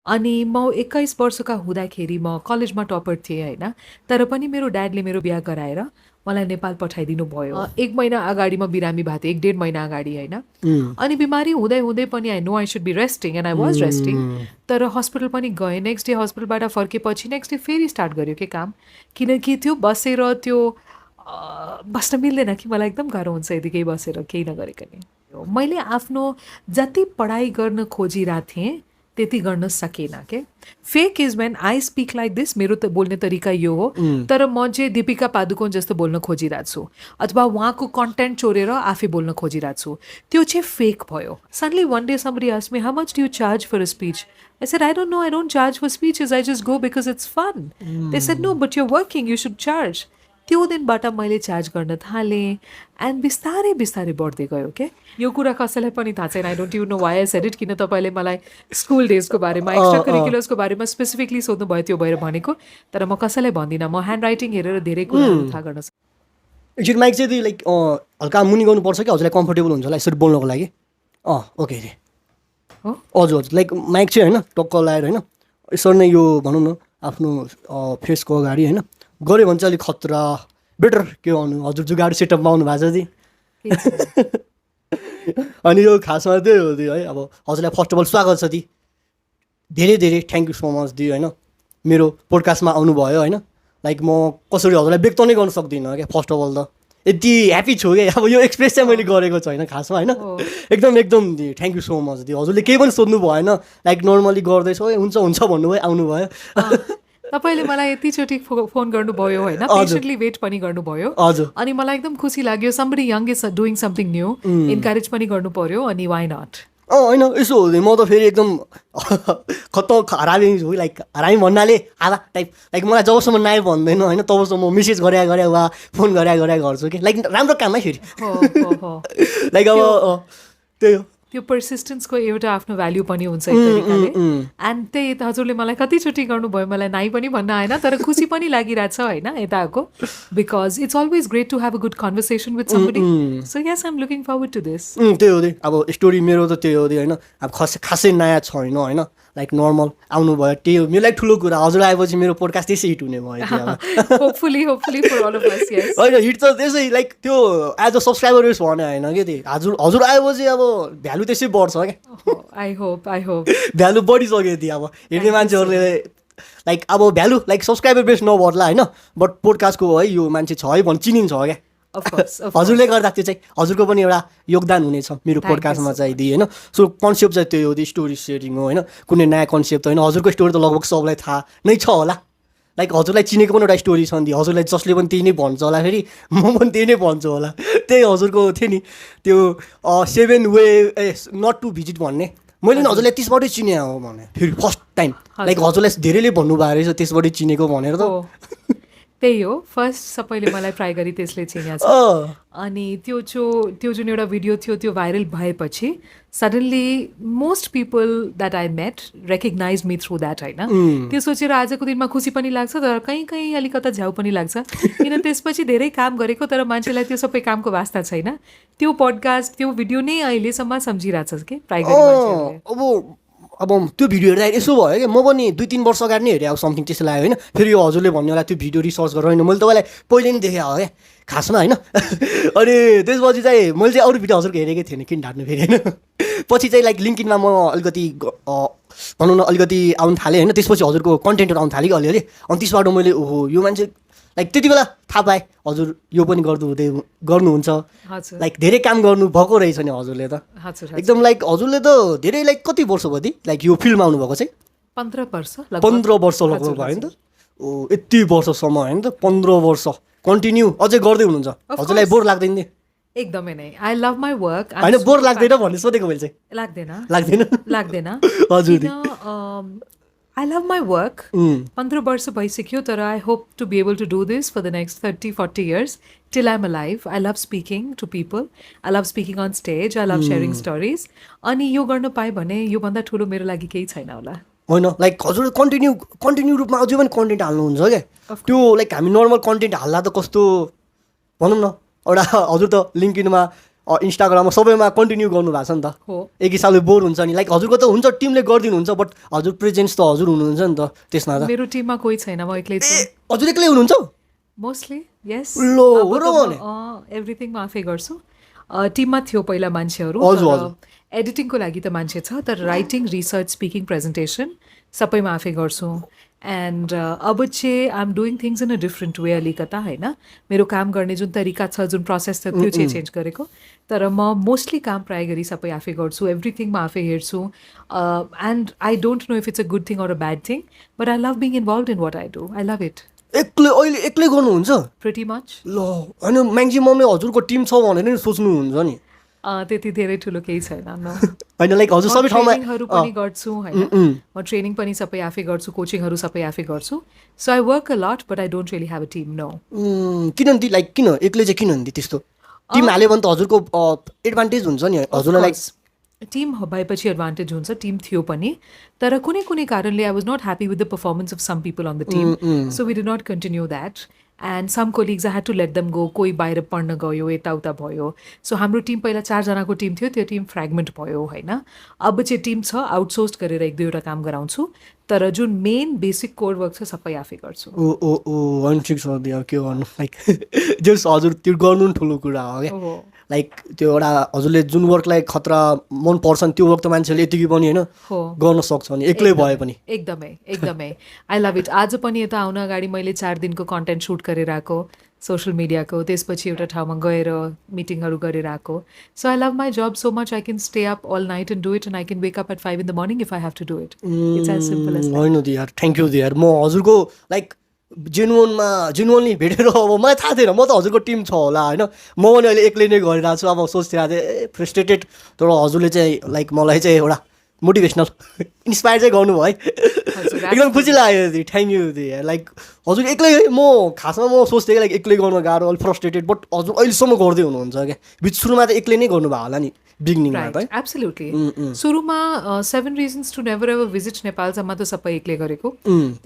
अनि म 21 वर्षका हुँदाखेरि म कलेजमा टपर थिएँ होइन, तर पनि मेरो ड्याडले मेरो बिहा गराएर मलाई नेपाल पठाइदिनु भयो। 1 महिना अगाडि म बिरामी भएको थिएँ, 1.5 महिना अगाडि होइन। अनि बिमारी हुँदै हुँदै पनि I know I should be resting and I was resting. तर हस्पिटल पनि गएँ, नेक्स्ट डे हस्पिटलबाट फर्केपछि नेक्स्ट डे फेरि स्टार्ट गर्यो के काम, किनकि त्यो बसेर त्यो बस्न मिल्दैन कि, मलाई एकदम गाह्रो हुन्छ यदि केही बसेर केही नगरिकन। मैले आफ्नो जति पढाइ गर्न खोजिरहेको थिएँ त्यति गर्न सकेन के। Fake is when I speak like this, मेरो त बोल्ने तरिका यो हो, तर म चाहिँ दीपिका पादुकोण जस्तो बोल्न खोजिरहेको छु अथवा उहाँको कन्टेन्ट चोरेर आफै बोल्न खोजिरहेको छु, त्यो चाहिँ फेक भयो। Suddenly one day somebody asked me, how much do you charge for a speech? I said, I don't know, I don't charge for speeches, I just go because it's fun. They said, no, but you're working, you should charge. त्यो दिनबाट मैले charge गर्न थालेँ and बिस्तारै बिस्तारै बढ्दै गयो के। यो कुरा कसैलाई पनि थाहा छैन, I don't even know why I said it, किन तपाईँले मलाई स्कुल डेजको बारेमा एक्स्ट्रा करिकुलर्सको बारेमा स्पेसिफिकली सोध्नु भयो, त्यो भएर भनेको, तर म कसैलाई भन्दिनँ। म ह्यान्ड राइटिङ हेरेर धेरै कुराहरू थाहा गर्न सक्छु। एकचोटि माइक चाहिँ लाइक हल्का मुनि गर्नुपर्छ कि हजुरलाई कम्फर्टेबल हुन्छ होला यसरी बोल्नको लागि। ओके रे हजुर हजुर, लाइक माइक चाहिँ होइन टक्क लगाएर होइन यसरी नै यो भनौँ न आफ्नो फेसको अगाडि होइन गऱ्यो भने चाहिँ अलिक खतरा बेटर के भन्नु, हजुर जुगाडो सेटअपमा आउनु भएको छ दि। अनि यो खासमा त्यही हो दि है। अब हजुरलाई फर्स्ट अफ अल स्वागत छ दि, धेरै धेरै thank you so much the होइन, मेरो पोडकास्टमा आउनुभयो होइन। लाइक म कसरी हजुरलाई व्यक्त नै गर्न सक्दिनँ क्या। फर्स्ट अफ अल त यति ह्याप्पी छु क्या, अब यो एक्सप्रेस चाहिँ मैले गरेको छैन खासमा होइन। एकदम एकदम the thank you so much the, हजुरले केही पनि सोध्नु भएन, लाइक नर्मली गर्दैछौ हुन्छ हुन्छ भन्नुभयो आउनुभयो। तपाईँले मलाई यतिचोटि फोन गर्नुभयो होइन, पेसेन्टली वेट पनि गर्नुभयो, अनि मलाई एकदम खुसी लाग्यो। Somebody young is doing something new, encourage पनि गर्नु पर्यो, अनि वाइ नट। होइन यसो हुँदै म त फेरि एकदम हरामी छु, लाइक हरामी भन्नाले आधा टाइप, लाइक मलाई जबसम्म नाइ भन्दैन होइन तबसम्म म मेसेज गरे वा फोन गरे गर्छु कि, लाइक राम्रो काममै फेरि लाइक अब त्यही हो, त्यो पर्सिस्टेन्सको एउटा आफ्नो भ्याल्यु पनि हुन्छ एक तरिकाले। एन्ड त्यही हजुरले मलाई कतिचोटि गर्नुभयो, मलाई नाइ पनि भन्न आएन, तर खुसी पनि लागिरहेछ होइन यता आएको, because it's always great to have a good conversation with somebody. So yes I am looking forward to this. त्यही हो दि, अब स्टोरी मेरो त त्यही हो दि होइन, अब खासै नयाँ छैन होइन, लाइक नर्मल आउनुभयो त्यही हो मेरो लागि ठुलो कुरा। हजुर आएपछि मेरो पोडकास्ट त्यसै हिट हुने भयो। Hopefully for all of us. यस होइन हिट त त्यसै लाइक त्यो एज अ सब्सक्राइबर बेस भने होइन कि त्यही हजुर आएपछि अब भ्यालु त्यसै बढ्छ क्या। आई होप भ्यालु बढिसक्यो थियो, अब हेर्ने मान्छेहरूले लाइक अब भ्यालु लाइक सब्सक्राइबर बेस नभर्ला होइन, बट पोडकास्टको है यो मान्छे छ है भने चिनिन्छ क्या। हजुरले गर्दा त्यो चाहिँ हजुरको पनि एउटा योगदान हुनेछ मेरो पोडकास्टमा चाहिँ दिए होइन। सो कन्सेप्ट चाहिँ त्यही हो, स्टोरी सेयरिङ हो होइन, कुनै नयाँ कन्सेप्ट होइन। हजुरको स्टोरी त लगभग सबलाई थाहा नै छ होला, लाइक हजुरलाई चिनेको पनि एउटा स्टोरी छ नि, हजुरलाई जसले पनि त्यही नै भन्छ होला, फेरि म पनि त्यही नै भन्छु होला। त्यही हजुरको थियो नि त्यो 7 वे नट टु भिजिट भन्ने, मैले नि हजुरलाई त्यसबाटै चिने हो भने फेरि फर्स्ट टाइम, लाइक हजुरलाई धेरैले भन्नुभएको रहेछ त्यसबाटै चिनेको भनेर त। त्यही हो, फर्स्ट सबैले मलाई ट्राई गरी त्यसले चिनेको छ। अनि त्यो जुन एउटा भिडियो थियो त्यो भाइरल भएपछि suddenly most people that I met recognize me through that होइन। त्यो सोचेर आजको दिनमा खुसी पनि लाग्छ, तर कहीँ अलिकता झ्याउ पनि लाग्छ, किन त्यसपछि धेरै काम गरेको तर मान्छेलाई त्यो सबै कामको वास्ता छैन। त्यो पोडकास्ट त्यो भिडियो नै अहिलेसम्म सम्झिरहेछ कि ट्राई गरी। अब त्यो भिडियो हेर्दा यसो भयो क्या, म पनि 2-3 वर्ष अगाडि नै हेरेँ अब समथिङ त्यस्तो लाग्यो होइन। फेरि यो हजुरले भन्ने होला त्यो भिडियो रिसर्च गरेर होइन, मैले तपाईँलाई पहिले नै देखेँ हो क्या खासमा होइन। अनि त्यसपछि चाहिँ मैले चाहिँ अरू भिडियो हजुरको हेरेकै थिएन, किन ढाट्नु फेरि होइन। पछि चाहिँ लाइक लिङ्किनमा म अलिकति भनौँ न अलिकति आउनु थालेँ होइन, त्यसपछि हजुरको कन्टेन्टहरू आउनु थाल्यो कि अलिअलि, अनि त्यसबाट मैले ओहो यो मान्छे लाइक त्यति बेला थाहा पाएँ हजुर यो पनि गर्नुहुन्छ, लाइक धेरै काम गर्नु भएको रहेछ नि हजुरले त एकदम। लाइक हजुरले त धेरै लाइक कति वर्ष भयो लाइक यो फिल्डमा आउनुभएको चाहिँ? 15 वर्ष लगभग भयो नि त। ओ यति वर्षसम्म होइन त, 15 वर्ष कन्टिन्यू अझै गर्दै हुनुहुन्छ, हजुरलाई बोर लाग्दैन नि? एकदमै नै, आई लभ माई वर्क। होइन बोर लाग्दैन भन्ने सोधेको मैले चाहिँ। लाग्दैन हजुर I love my work. 15 वर्ष भइसक्यो, तर I hope to be able to do this for the next 30-40 years till I'm alive. I love speaking to people. I love speaking on stage. I love sharing stories. अनि यो गर्न पाएँ भने योभन्दा ठुलो मेरो लागि केही छैन होला। होइन लाइक हजुर कन्टिन्यू रूपमा अझै पनि कन्टेन्ट हाल्नुहुन्छ क्या। त्यो लाइक हामी नर्मल कन्टेन्ट हाल्दा त कस्तो भनौँ न एउटा हजुर त लिङ्किनमा इन्स्टाग्राममा सबैमा कन्टिन्यू गर्नु भएको छ नि त हो एक हिसाबले बोर हुन्छ नि लाइक हजुरको त हुन्छ टिमले गरिदिनुहुन्छ बट हजुर प्रेजेन्स त हजुर हुनुहुन्छ नि त त्यसमा त मेरो टिममा कोही छैन म एक्लै छु हजुर एक्लै हुनुहुन्छ मोस्टली यस लो हो र भने एभ्रिथिङ म आफै गर्छु टिममा थियो पहिला मान्छेहरू हजुर, एडिटिङको लागि त मान्छे छ तर राइटिङ रिसर्च स्पिकिङ प्रेजेन्टेसन सबै म आफै गर्छु एन्ड अब चाहिँ I am doing things in a different way अलिकता होइन मेरो काम गर्ने जुन तरिका छ जुन प्रोसेस छ त्यो चाहिँ चेन्ज गरेको तर म मोस्टली काम प्रायः गरी सबै आफै गर्छु एभ्रिथिङ म आफै हेर्छु and I don't know if it's a good thing or a bad thing but I love being involved in what I do I love it एक्लै अहिले एक्लै गर्नुहुन्छ प्रिटी मच ल होइन म्याक्सिममले हजुरको टिम छ भनेर नि सोच्नुहुन्छ नि त्यति धेरै ठुलो केही छैन न होइन लाइक हजुर सबै ठाउँमा ट्रेनिङहरू पनि गर्छु होइन म ट्रेनिङ पनि सबै आफै गर्छु कोचिङहरू सबै आफै गर्छु so I work a lot but I don't really have a team no किन लाइक किन एक्लै चाहिँ किन त्यस्तो टिम हाल्यो भने त हजुरको एडभान्टेज हुन्छ नि हजुरलाई लाइक टिम भएपछि एडभान्टेज हुन्छ टिम थियो पनि तर कुनै कुनै कारणले I was not happy with the performance of some people on the team so we did not continue that and some colleagues I had to let them go कोही बाहिर पढ्न गयो यताउता भयो सो हाम्रो टिम पहिला 4 जनाको टिम थियो त्यो टिम फ्रेगमेन्ट भयो होइन अब चाहिँ टिम छ आउटसोर्स गरेर 1-2 वटा काम गराउँछु तर जुन मेन बेसिक कोर वर्क छ सबै आफै गर्छु ओ अनि ठिक छ दियो के गर्नु लाइक जस हजुर त्यो गर्नु नि ठुलो कुरा हो क्या लाइक त्यो एउटा हजुरले जुन वर्कलाई खतरा मन पर्छ नि त्यो वर्क त मान्छेले यतिकै पनि होइन गर्न सक्छ नि एक्लै भए पनि एकदमै आई लभ इट आज पनि यता आउन अगाडि मैले 4 दिनको कन्टेन्ट सुट गरेर आएको सोसियल मिडियाको त्यसपछि एउटा ठाउँमा गएर मिटिङहरू गरेर आएको so I love my job so much I can stay up all night and do it and I can wake up at 5 in the morning if I have to do it. It's as simple as that. होइन दियार thank you दियार म हजुरको like genuinely भेटेर अब मलाई थाहा थिएन म त हजुरको टिम छ होला होइन म पनि अहिले एक्लै नै गरिरहेको छु अब सोचिरहेको थिएँ फ्रस्ट्रेटेड तर हजुरले चाहिँ लाइक मलाई चाहिँ एउटा मोटिभेसनल इन्सपायर चाहिँ गर्नुभयो है एकदम खुसी लाग्यो दी थ्याङ्क यू दी लाइक हजुर एक्लै म खासमा म सोच्थेँ लाइक एक्लै गर्न गाह्रो अलिक फ्रस्ट्रेटेड बट हजुर अहिलेसम्म गर्दै हुनुहुन्छ क्या बिच सुरुमा त एक्लै नै गर्नुभयो होला नि बिगिनिङमा त एब्सोल्युटली सुरुमा 7 reasons to never ever visit नेपालसम्म त सबै एक्लै गरेको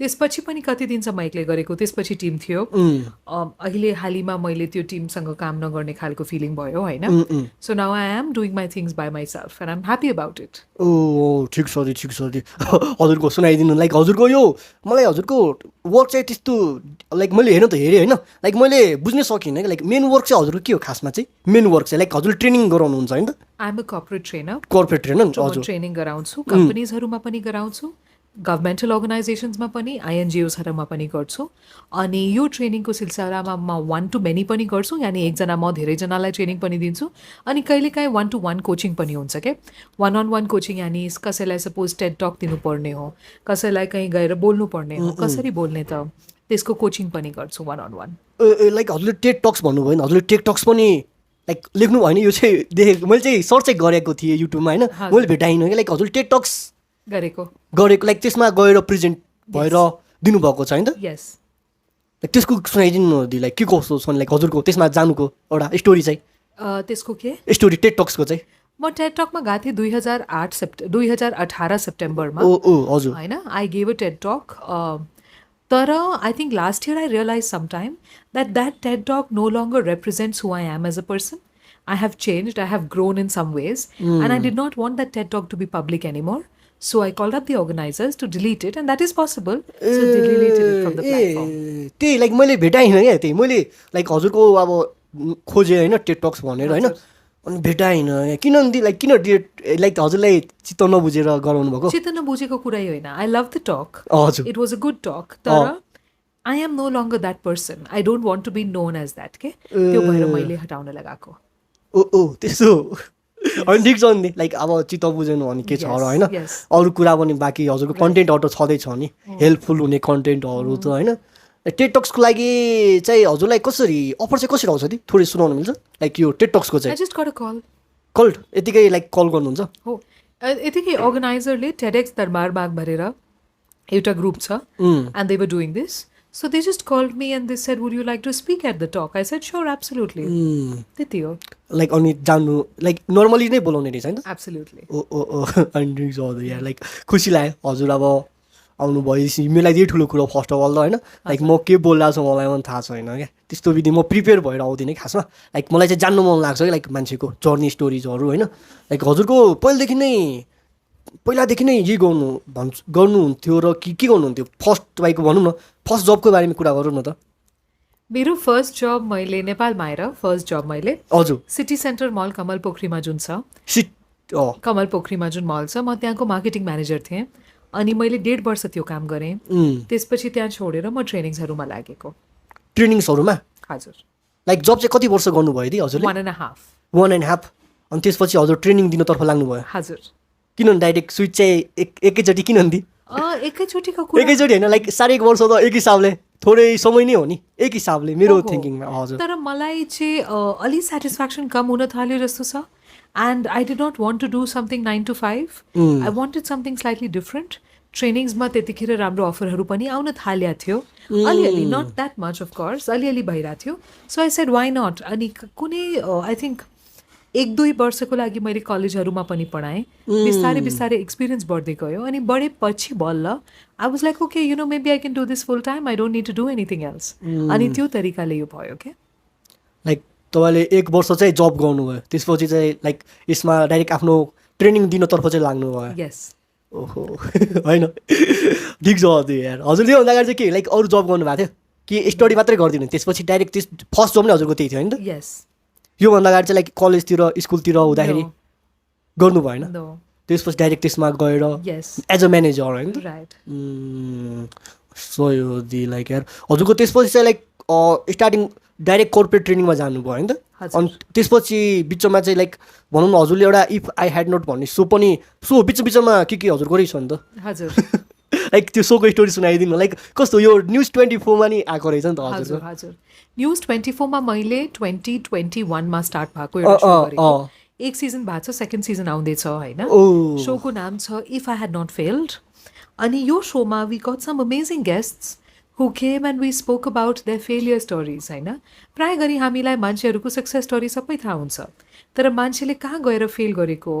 त्यसपछि पनि कति दिनसम्म एक्लै गरेको त्यसपछि टिम थियो अहिले हालैमा मैले त्यो टिमसँग काम नगर्ने खालको फिलिङ भयो होइन so now I am doing my things by myself and I am happy about it ओ ठिक छ दी हजुरको सुनाइदिनु लाइक हजुरको यो मलाई हजुरको वर्क चाहिँ त्यस्तो लाइक मैले हेर्नु त हेरेँ होइन लाइक मैले बुझ्नै सकिनँ लाइक मेन वर्क चाहिँ हजुरको के हो खासमा चाहिँ मेन वर्क चाहिँ लाइक हजुरले ट्रेनिङ गराउनुहुन्छ होइन त I am a corporate trainer हजुर ट्रेनिङ गराउँछु कम्पनीजहरूमा पनि गराउँछु गभर्मेन्टल अर्गनाइजेसन्समा पनि आइएनजिओसहरूमा पनि गर्छु अनि यो ट्रेनिङको सिलसिलामा म 1 to many पनि गर्छु यानि एकजना म धेरैजनालाई ट्रेनिङ पनि दिन्छु अनि कहिलेकाहीँ 1 to 1 कोचिङ पनि हुन्छ क्या 1-on-1 कोचिङ यानि कसैलाई सपोज टेड टक दिनुपर्ने हो कसैलाई कहीँ गएर बोल्नुपर्ने हो कसरी बोल्ने त त्यसको कोचिङ पनि गर्छु 1-on-1 लाइक हजुरले टेड टक्स भन्नुभयो नि हजुरले टेड टक्स पनि लाइक लेख्नु भयो नि यो चाहिँ देखेको मैले चाहिँ सर्च चाहिँ गरेको थिएँ युट्युबमा होइन मैले भेटाइनँ कि लाइक हजुरले टेड टक्स गरेको लाइक त्यसमा गएर प्रेजेन्ट भएर दिनुभएको छ होइन त यस लाइक त्यसको सुनाइदिनु दि लाइक के कस्तो छ लाइक हजुरको त्यसमा जानुको एउटा स्टोरी चाहिँ त्यसको के स्टोरी टेड टक्सको चाहिँ म टेड टकमा गएको थिएँ 2018 सेप्टेम्बरमा हजुर होइन I gave a TED talk तर I think last year I realise sometime that TED talk no longer represents who I am as a person. I have changed, I have grown in some ways, and I did not want that TED talk to be public anymore. So I called up the organizers to delete it, and that is possible. So they deleted it from the platform. त्यही like मैले भेटाइनँ क्या त्यही मैले like हजुरको अब खोजेँ होइन Ted talks भनेर होइन अनि भेटाइनँ किन लाइक किन लाइक हजुरलाई चित्त नबुझेर गराउनु भएको चित्त नबुझेको कुरै होइन आई लभ द टक हजुर it was a good talk तर I am no longer that person. I don't want to be known as that. के त्यो भएर मैले हटाउन लगाएको ओ त्यस्तो अनि ठिक छ नि लाइक अब चित्त बुझेन भने के छ र होइन अरू कुरा पनि बाँकी हजुरको कन्टेन्टहरू छँदैछ नि हेल्पफुल हुने कन्टेन्टहरू त होइन टेड टक्सको लागि चाहिँ हजुरलाई कसरी अफर चाहिँ कसरी आउँछ नि थोरै सुनाउनु मिल्छ लाइक यो टेड टक्सको चाहिँ I just got a call. Call यतिकै लाइक कल गर्नुहुन्छ हो यतिकै अर्गनाइजरले TEDx दरबारबाग भरेर एउटा ग्रुप छ and they were doing this So they just called me and they said, would you like to speak at the talk? I said, sure, absolutely. त्यति हो like अनि जान्नु लाइक नर्मली नै बोलाउने रहेछ नि त Absolutely. ओ अनि यार लाइक खुसी लाग्यो हजुर अब आउनु भएपछि मिलाइदिए ठुलो कुरो फर्स्ट अफ अल त होइन लाइक म के बोलिरहेको छु मलाई पनि थाहा छैन क्या त्यस्तो विधि म प्रिपेयर भएर आउँदिनँ खासमा लाइक मलाई चाहिँ जान्नु मन लाग्छ कि लाइक मान्छेको जर्नी स्टोरिजहरू होइन लाइक हजुरको पहिलादेखि नै यही गर्नुहुन्थ्यो र के गर्नुहुन्थ्यो फर्स्ट तपाईँको भनौँ न फर्स्ट जबको बारेमा कुरा गरौँ न त मेरो फर्स्ट जब मैले नेपालमा आएर फर्स्ट जब मैले हजुर सिटी सेन्टर मल कमल पोखरीमा जुन छ कमल पोखरीमा जुन मल छ म त्यहाँको मार्केटिङ म्यानेजर थिएँ अनि मैले 1.5 वर्ष त्यो काम गरेँ त्यसपछि त्यहाँ छोडेर म ट्रेनिङ्सहरूमा लागेको ट्रेनिङ्सहरूमा हजुर लाइक जब चाहिँ कति वर्ष गर्नुभयो दि हजुरले 1.5 अनि त्यसपछि हजुर ट्रेनिङ दिनतर्फ लाग्नुभयो हजुर किनभने डाइरेक्ट स्विच चाहिँ एकैचोटि किन दि एकैचोटि होइन लाइक 1.5 वर्ष त एक हिसाबले थोरै समय नै हो नि एक हिसाबले मेरो थिङ्किङमा हजुर तर मलाई चाहिँ अलि सेटिस्फ्याक्सन कम हुन थाल्यो जस्तो छ and I did not want to do something 9 to 5 I wanted something slightly different ट्रेनिङ्समा त्यतिखेर राम्रो अफरहरू पनि आउन थालेको थियो अलिअलि not that much of course अलिअलि भइरहेको थियो so I said why not अनि कुनै आई थिङ्क 1-2 वर्षको लागि मैले कलेजहरूमा पनि पढाएँ बिस्तारै बिस्तारै एक्सपिरियन्स बढ्दै गयो अनि बढेपछि बल्ल I was like okay you know maybe I can do this full time I don't need to do anything else अनि त्यो तरिकाले यो भयो क्या लाइक तपाईँले 1 वर्ष चाहिँ जब गर्नुभयो त्यसपछि चाहिँ लाइक यसमा डाइरेक्ट आफ्नो ट्रेनिङ दिनतर्फ चाहिँ लाग्नुभयो यस ओहो होइन ठिक छ हजुर यार हजुरले भन्दा अगाडि चाहिँ के लाइक अरू जब गर्नुभएको थियो कि स्टडी मात्रै गरिदिनु त्यसपछि डाइरेक्ट फर्स्ट जब नै हजुरको त्यही थियो होइन त यस योभन्दा अगाडि चाहिँ लाइक कलेजतिर स्कुलतिर हुँदाखेरि गर्नु भएन त्यसपछि डाइरेक्ट त्यसमा गएर एज अ म्यानेजर होइन सो यो दि लाइक यार हजुरको त्यसपछि चाहिँ लाइक स्टार्टिङ डाइरेक्ट कर्पोरेट ट्रेनिङमा जानुभयो होइन त अनि त्यसपछि बिचमा चाहिँ लाइक भनौँ न हजुरले एउटा इफ आई ह्याड नट भन्ने सो पनि सो बिचमा के हजुरको रहेछ नि त हजुर लाइक त्यो सोको स्टोरी सुनाइदिनु लाइक कस्तो यो न्युज 24 मा नि आएको रहेछ नि त हजुर हजुर न्युज 24 मा मैले 2021 मा स्टार्ट भएको एउटा सो गरेको एक सिजन भएको छ सेकेन्ड सिजन आउँदैछ होइन सोको नाम छ if I had not failed अनि यो सोमा we got some amazing guests who came and we spoke about their failure stories होइन प्राय गरी हामीलाई मान्छेहरूको सक्सेस स्टोरी सबै थाहा हुन्छ तर मान्छेले कहाँ गएर फेल गरेको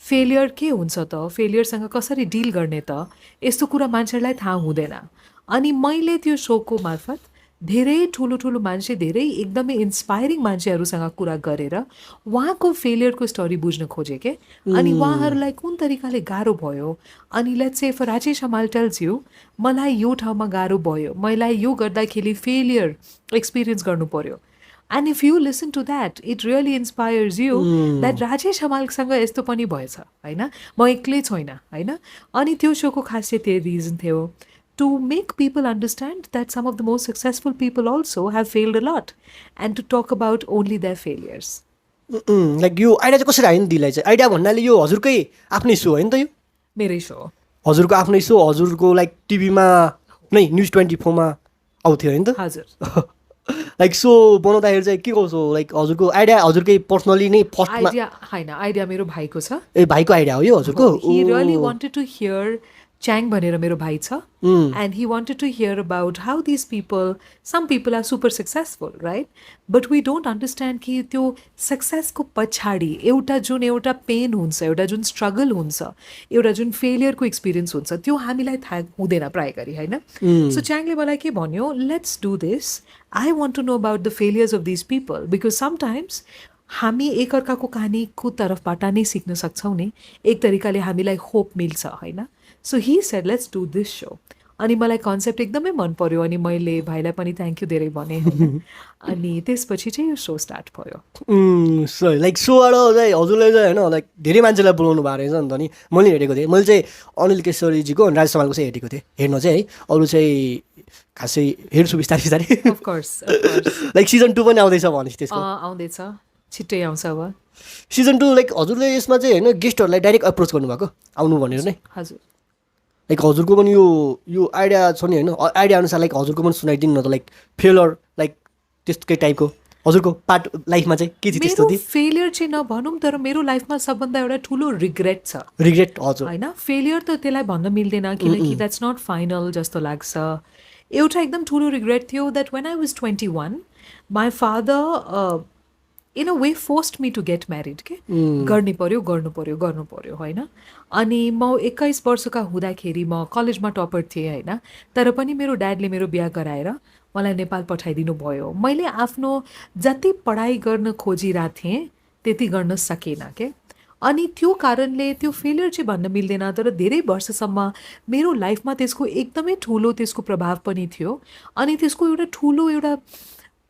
फेलियर के हुन्छ त फेलियरसँग कसरी डिल गर्ने त यस्तो कुरा मान्छेहरूलाई थाहा हुँदैन अनि मैले त्यो सोको मार्फत धेरै ठुलो ठुलो मान्छे धेरै एकदमै इन्स्पायरिङ मान्छेहरूसँग कुरा गरेर उहाँको फेलियरको स्टोरी बुझ्न खोजेँ के अनि उहाँहरूलाई कुन तरिकाले गाह्रो भयो अनि let's say for Rajesh Hamal tells you मलाई यो ठाउँमा गाह्रो भयो मलाई यो गर्दाखेरि फेलियर एक्सपिरियन्स गर्नु पर्यो and if you listen to that it really inspires you that Rajesh हमालसँग यस्तो पनि भएछ होइन म एक्लै छैन होइन अनि त्यो सोको खासियत त्यही रिजन थियो to make people understand that some of the most successful people also have failed a lot and to talk about only their failures. Like यो आइडिया चाहिँ कसरी आयो नि दिलाई चाहिँ आइडिया भन्नाले यो हजुरकै आफ्नै सो हो नि त यो मेरै सो हजुरको आफ्नै सो हजुरको लाइक टिभीमा नै न्युज 24 मा आउँथ्यो होइन त हजुर लाइक सो बनाउँदाखेरि चाहिँ के कसो लाइक हजुरको आइडिया हजुरकै पर्सनली नै फर्स्ट आइडिया होइन आइडिया मेरो भाइको छ ए भाइको आइडिया हो यो हजुरको he really wanted to hear च्याङ भनेर मेरो भाइ छ and he wanted to hear about how this people some people are super successful right but we don't understand कि त्यो सक्सेसको पछाडि एउटा पेन हुन्छ एउटा जुन स्ट्रगल हुन्छ एउटा जुन फेलियरको एक्सपिरियन्स हुन्छ त्यो हामीलाई थाहा हुँदैन प्राय गरी होइन सो च्याङले मलाई के भन्यो let's do this I want to know about the failures of this people because sometimes हामी एकअर्काको कहानीको तर्फबाट नै सिक्न सक्छौँ नि एक तरिकाले हामीलाई होप मिल्छ होइन so he said let's do this so अनि मलाई कन्सेप्ट एकदमै मन पर्यो अनि मैले भाइलाई पनि थ्याङ्क यू धेरै भने अनि त्यसपछि चाहिँ यो सो स्टार्ट भयो लाइक सोबाट चाहिँ हजुरले चाहिँ होइन लाइक धेरै मान्छेलाई बोलाउनु भएको रहेछ नि त नि मैले हेरेको थिएँ मैले चाहिँ अनिल केशरीजीको अनि राजेश हमालको चाहिँ हेरेको थिएँ हेर्न चाहिँ है अरू चाहिँ खासै हेर्छु बिस्तारै बिस्तारै अफकोर्स लाइक सिजन 2 पनि आउँदैछ भनेपछि त्यसको आउँदैछ छिट्टै आउँछ अब सिजन 2 लाइक हजुरले यसमा चाहिँ होइन गेस्टहरूलाई डाइरेक्ट अप्रोच गर्नुभएको आउनु भनेर नै हजुर लाइक हजुरको पनि यो आइडिया छ नि होइन आइडिया अनुसार लाइक हजुरको पनि सुनाइदिनु न त लाइक फेलर लाइक त्यस्तै टाइपको हजुरको पार्ट लाइफमा चाहिँ के थियो त्यस्तो थियो फेलियर चाहिँ नभनौँ तर मेरो लाइफमा सबभन्दा एउटा ठुलो रिग्रेट छ रिग्रेट हजुर होइन फेलियर त त्यसलाई भन्न मिल्दैन किनकि द्याट्स नट फाइनल जस्तो लाग्छ एउटा एकदम ठुलो रिग्रेट थियो that when I was 21 my father in a way forced me to get married के गर्नै पर्यो होइन. अनि म 21 वर्षका हुँदाखेरि म कलेजमा टपर थिएँ होइन. तर पनि मेरो ड्याडले मेरो बिहा गराएर मलाई नेपाल पठाइदिनु भयो. मैले आफ्नो जति पढाइ गर्न खोजिरहेको थिएँ त्यति गर्न सकेन के. अनि त्यो कारणले त्यो फेलियर चाहिँ भन्न मिल्दैन, तर धेरै वर्षसम्म मेरो लाइफमा त्यसको एकदमै ठुलो त्यसको प्रभाव पनि थियो. अनि त्यसको एउटा ठुलो एउटा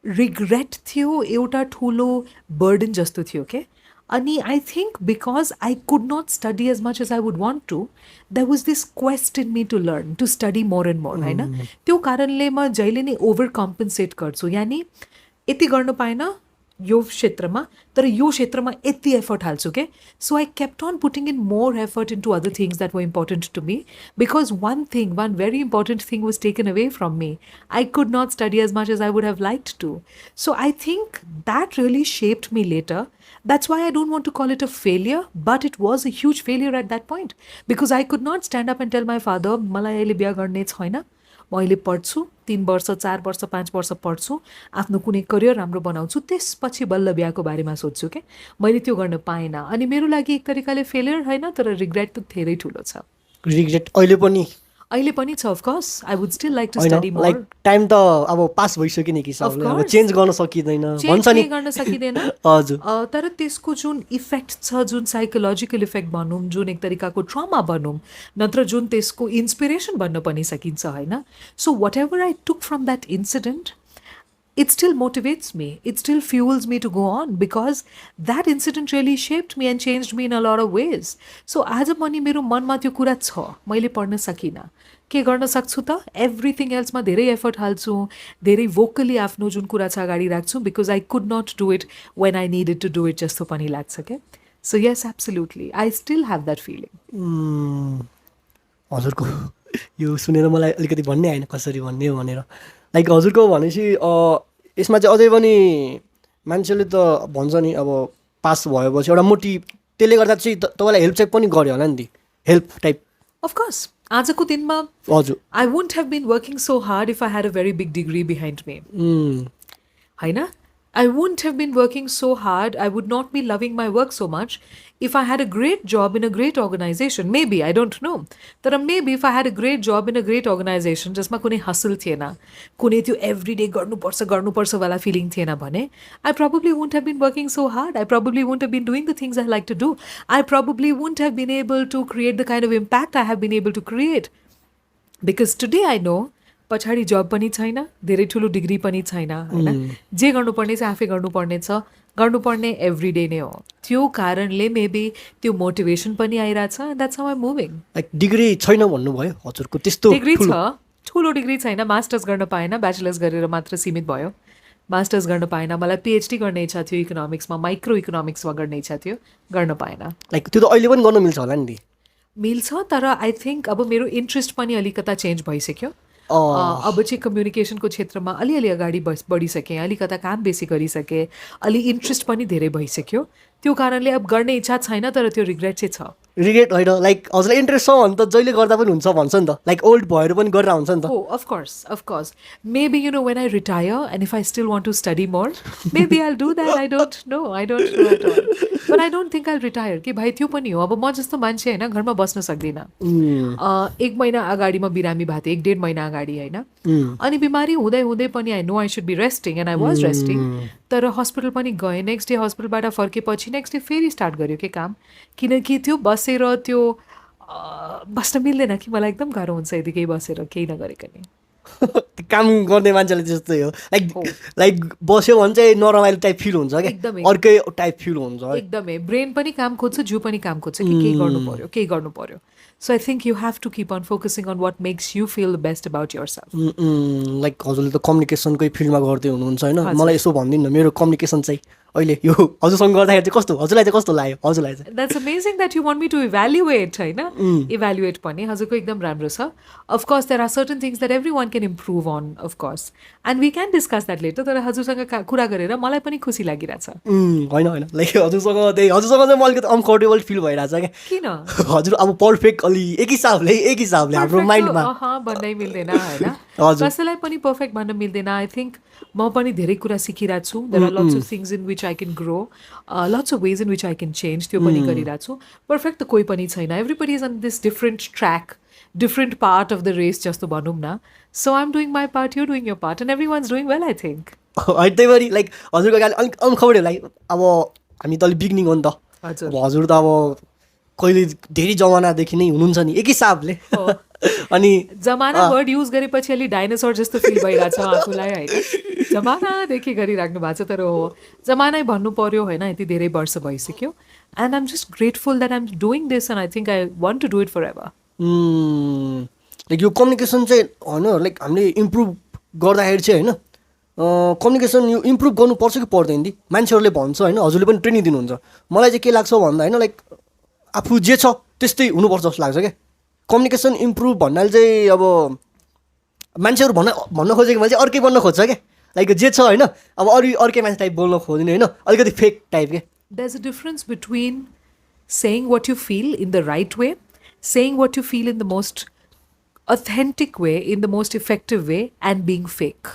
रिग्रेट थियो, एउटा ठुलो बर्डन जस्तो थियो के. अनि I think because I could not study as much as I would want to, that was this quest in me to learn to study more and more होइन. त्यो कारणले म जहिले नै ओभर कम्पन्सेट गर्छु. यानि यति गर्न पाएन यो क्षेत्रमा, तर यो क्षेत्रमा यति एफर्ट हाल्छु के. So I kept on putting in more effort in to other things that were important to me, because one very important thing was taken away from me. I could not study as much as I would have liked to. So I think that really shaped me later. That's why I don't want to call it a failure, but it was a huge failure at that point, because I could not stand up and tell my father, मलाई अहिले बिहा गर्ने छैन, म अहिले पढ्छु, 3 वर्ष 4 वर्ष 5 वर्ष पढ्छु, आफ्नो कुनै करियर राम्रो बनाउँछु, त्यसपछि बल्ल बिहाको बारेमा सोध्छु के. मैले त्यो गर्न पाएन. अनि मेरो लागि एक तरिकाले फेलियर होइन, तर रिग्रेट त धेरै ठुलो छ. रिग्रेट अहिले पनि छ. Of course I would still like to study more. Like time त अब पास भइसक्यो नि, कि अब चेन्ज गर्न सकिँदैन भन्छ नि, गर्न सकिँदैन. हजुर. तर त्यसको जुन इफेक्ट छ, जुन साइकोलोजिकल इफेक्ट भनौँ, जुन एक तरिकाको ट्रमा भनौँ, नत्र जुन त्यसको इन्सपिरेसन भन्न पनि सकिन्छ होइन. So whatever I took from that incident, it still motivates me. It still fuels me to go on, because that incident really shaped me and changed me in a lot of ways. So आज पनि मेरो मनमा त्यो कुरा छ, मैले पढ्न सकिनँ, के गर्न सक्छु त. एभ्रिथिङ एल्समा धेरै एफर्ट हाल्छु, धेरै भोकली आफ्नो जुन कुरा छ अगाडि राख्छु, because I could not do it when I needed to do it जस्तो पनि लाग्छ क्या. So yes, absolutely I still have that feeling. हजुरको यो सुनेर मलाई अलिकति भन्ने आएन कसरी भन्ने हो भनेर. लाइक हजुरको भनेपछि यसमा चाहिँ अझै पनि मान्छेले त भन्छ नि, अब पास भएपछि एउटा मोटिभ, त्यसले गर्दा चाहिँ तपाईँलाई हेल्प चाहिँ पनि गर्यो होला नि, हेल्प टाइप. अफकोर्स आजको दिनमा हजुर, I won't have been working so hard if I had a very big degree behind me होइन. I wouldn't have been working so hard. I would not be loving my work so much if I had a great job in a great organization. Maybe, I don't know. But maybe if I had a great job in a great organization, जसमा कुनै hustle थिएन, कुनै त्यो everyday गर्नुपर्छ वाला feeling थिएन भने, I probably wouldn't have been working so hard. I probably wouldn't have been doing the things I like to do. I probably wouldn't have been able to create the kind of impact I have been able to create. Because today I know, पछाडि जब पनि छैन, धेरै ठुलो degree पनि छैन होइन. जे गर्नुपर्ने चाहिँ आफै गर्नुपर्ने एभ्री डे नै हो. त्यो कारणले मेबी त्यो मोटिभेसन पनि आइरहेछ. That's how I am moving. Like degree छैन भन्नुभयो हजुरको, त्यस्तो डिग्री छ, ठुलो डिग्री छैन. मास्टर्स गर्न पाएन, ब्याचलर्स गरेर मात्र सीमित भयो. मास्टर्स गर्न पाएन. मलाई पिएचडी गर्ने इच्छा थियो इकोनोमिक्समा, माइक्रो इकोनोमिक्समा गर्ने इच्छा थियो, गर्न पाएन. लाइक त्यो त अहिले पनि गर्न मिल्छ होला नि. मिल्छ, तर आई थिङ्क अब मेरो इन्ट्रेस्ट पनि अलिकता चेन्ज भइसक्यो. अब चाहिँ कम्युनिकेसनको क्षेत्रमा अलिअलि अगाडि बढिसकेँ, अलिकता काम बेसी गरिसकेँ, अलि इन्ट्रेस्ट पनि धेरै भइसक्यो. त्यो कारणले अब गर्ने इच्छा छैन, तर त्यो रिग्रेट चाहिँ छ. रिग्रेट होइन, लाइक हजुरलाई इन्ट्रेस्ट छ भने त जहिले गर्दा पनि हुन्छ भन्छ नि त. लाइक ओल्ड भएर पनि गरेर हुन्छ नि त. हो, of course. Maybe you know when I retire and if I still want to study more, maybe I do that. I don't know at all. But I don't think I retire. कि भाइ त्यो पनि हो, अब म जस्तो मान्छे होइन घरमा बस्न सक्दिनँ. 1 महिना अगाडि म बिरामी भएको थिएँ, 1.5 महिना अगाडि होइन. अनि बिमारी हुँदै पनि I know I should be resting and I was resting. तर हस्पिटल पनि गएँ. नेक्स्ट डे हस्पिटलबाट फर्केपछि नेक्स्ट डे फेरि स्टार्ट गर्यो के काम, किनकि त्यो बसेर त्यो बस्न मिल्दैन कि. मलाई एकदम गाह्रो हुन्छ यदि केही बसेर केही नगरेको नि. काम गर्ने मान्छेले त्यस्तै हो. लाइक बस्यो भने चाहिँ नरमाइलो टाइप फिल हुन्छ क्या, अर्कै टाइप फिल हुन्छ. एकदमै ब्रेन पनि काम खोज्छ, जिउ पनि काम खोज्छ कि केही गर्नु पर्यो. So I think you have to keep on focusing on what makes you feel the best about yourself. Like हजुरले त कम्युनिकेसनकै फिल्डमा गर्दै हुनुहुन्छ होइन. मलाई यसो भनिदिनु न, मेरो कम्युनिकेसन चाहिँ अहिले यो हजुरसँग गर्दाखेरि चाहिँ कस्तो, हजुरलाई चाहिँ कस्तो लाग्यो? हजुरलाई चाहिँ that's amazing that you want me to evaluate होइन. इभ्यालुएट पनि हजुरको एकदम राम्रो छ. Of course there are certain things that everyone can improve on, of course, and we can discuss that later. तर हजुरसँग कुरा गरेर मलाई पनि खुसी लागिरहेछ. होइन लाइक हजुरसँग चाहिँ म अलिकति अनकम्फर्टेबल फिल भइरहेछ क्या. किन? हजुर अब पर्फेक्ट अलि एक हिसाबले हाम्रो माइन्डमा भन्नै मिल्दैन होइन. कसैलाई पनि पर्फेक्ट भन्न मिल्दैन. आई थिङ्क म पनि धेरै कुरा सिकिरहेको छु. There are lots of things in which which I can grow, lots of ways in which I can change. त्यो पनि गरिरहेको छु. Perfect त कोही पनि छैन. Everybody is on this different track, different part of the race जस्तो भनौँ न. So I'm doing my part, you're doing your part, and everyone's doing well, I think. होइन त्यही भएर लाइक हजुरको गाली अलिक अनकम्फर्टेबल लाइक अब हामी त अलिक बिगिनिङ हो नि त. हजुर. अब हजुर त अब कहिले धेरै जमानादेखि नै हुनुहुन्छ नि एक हिसाबले. अनि जमाना वर्ड युज गरेपछि अलि डाइनोसर जस्तो फिल भइरहेको छ आफूलाई होइन. जमानादेखि गरिराख्नु भएको छ तर हो जमानै भन्नु पर्यो होइन. यति धेरै वर्ष भइसक्यो. And I'm just grateful that I'm doing this and I think I want to do it forever. Like यो कम्युनिकेसन चाहिँ होइन लाइक हामीले इम्प्रुभ गर्दाखेरि चाहिँ होइन कम्युनिकेसन यो इम्प्रुभ गर्नुपर्छ कि पर्दैन दि मान्छेहरूले भन्छ होइन हजुरले पनि ट्रेनिङ दिनुहुन्छ. मलाई चाहिँ के लाग्छ भन्दा होइन लाइक आफू जे छ त्यस्तै हुनुपर्छ जस्तो लाग्छ क्या. कम्युनिकेसन इम्प्रुभ भन्नाले चाहिँ अब मान्छेहरू भन्न खोजेको मान्छे अर्कै बन्न खोज्छ क्या. लाइक जे छ होइन अब अर्कै मान्छे टाइप बोल्न खोज्ने होइन अलिकति फेक टाइप क्या. There's a difference between saying what you feel in the right way, saying what you feel in the most authentic way, in the most effective way, and being fake.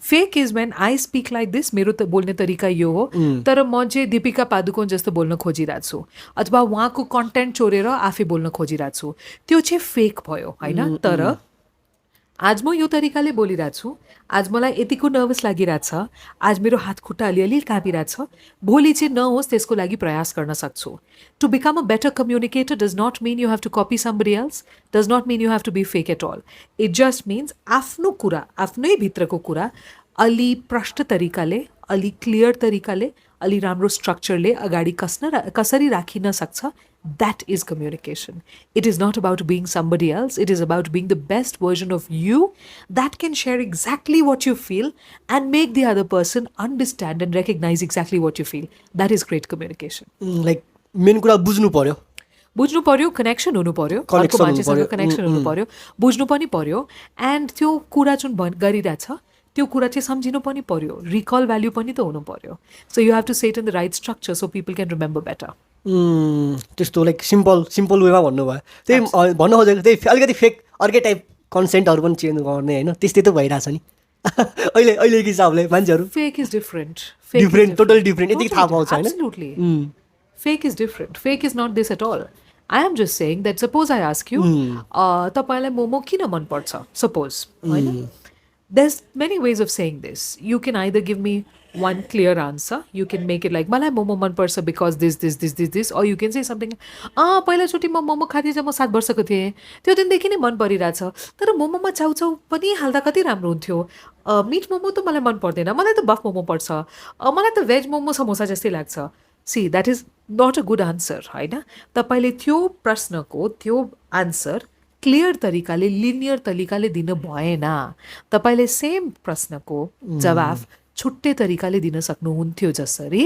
Fake is when I speak like this, मेरो त बोल्ने तरिका यो हो तर म चाहिँ दीपिका पादुकोन जस्तो बोल्न खोजिरहेको छु अथवा उहाँको कन्टेन्ट चोरेर आफै बोल्न खोजिरहेको छु. त्यो चाहिँ फेक भयो होइन. तर आज म यो तरिकाले बोलिरहेको छु. आज मलाई यतिको नर्भस लागिरहेको छ. आज मेरो हात खुट्टा अलिअलि काँपिरहेको छ. भोलि चाहिँ नहोस् त्यसको लागि प्रयास गर्न सक्छु. To become a better communicator does not mean you have to copy somebody else, does not mean you have to be fake at all. It just means आफ्नो कुरा आफ्नै भित्रको कुरा अलि प्रष्ट तरिकाले अलि क्लियर तरिकाले अलि राम्रो स्ट्रक्चरले अगाडि कसरी राखिन सक्छ. That is communication. It is not about being somebody else. It is about being the best version of you that can share exactly what you feel and make the other person understand and recognize exactly what you feel. That is great communication. Like main कुरा बुझ्नु पर्यो. बुझ्नु पर्यो, connection हुनु पर्यो, अर्को मान्छेसँग connection हुनु पर्यो, बुझ्नु पनि पर्यो. एन्ड त्यो कुरा जुन गरिरहेछ त्यो कुरा चाहिँ सम्झिनु पनि पर्यो. रिकल भ्याल्यु पनि त हुनु पर्यो. So you have to set in the right structure so people can remember better. त्यस्तो लाइक सिम्पल वेमा भन्नुभयो. त्यही भन्न खोजेको त्यही अलिकति फेक अर्कै टाइप कन्सेन्टहरू पनि चेन्ज गर्ने होइन त्यस्तै त भइरहेछ नि अहिलेको हिसाबले मान्छेहरू. Fake is different. Totally different यति थाहा पाउँछ होइन. Absolutely fake is different. Fake is not this at all. I am just saying that suppose I ask you तपाईँलाई मोमो किन मनपर्छ सपोज होइन. There's many ways of saying this. You can either give me one clear answer. You can make it like मलाई मोमो मनपर्छ because this or you can say something पहिलाचोटि म मोमो खाँदै जब म 7 वर्षको थिएँ त्यो दिनदेखि नै मन परिरहेछ तर मोमोमा चाउचाउ पनि हाल्दा कति राम्रो हुन्थ्यो. मिट मोमो त मलाई मन पर्दैन. मलाई त बफ मोमो पर्छ. मलाई त भेज मोमो समोसा जस्तै लाग्छ. See that is not a good answer होइन. तपाईँले त्यो प्रश्नको त्यो आन्सर क्लियर तरिकाले लिनियर तरिकाले दिन भएन. तपाईँले सेम प्रश्नको जवाफ छुट्टै तरिकाले दिन सक्नुहुन्थ्यो. जसरी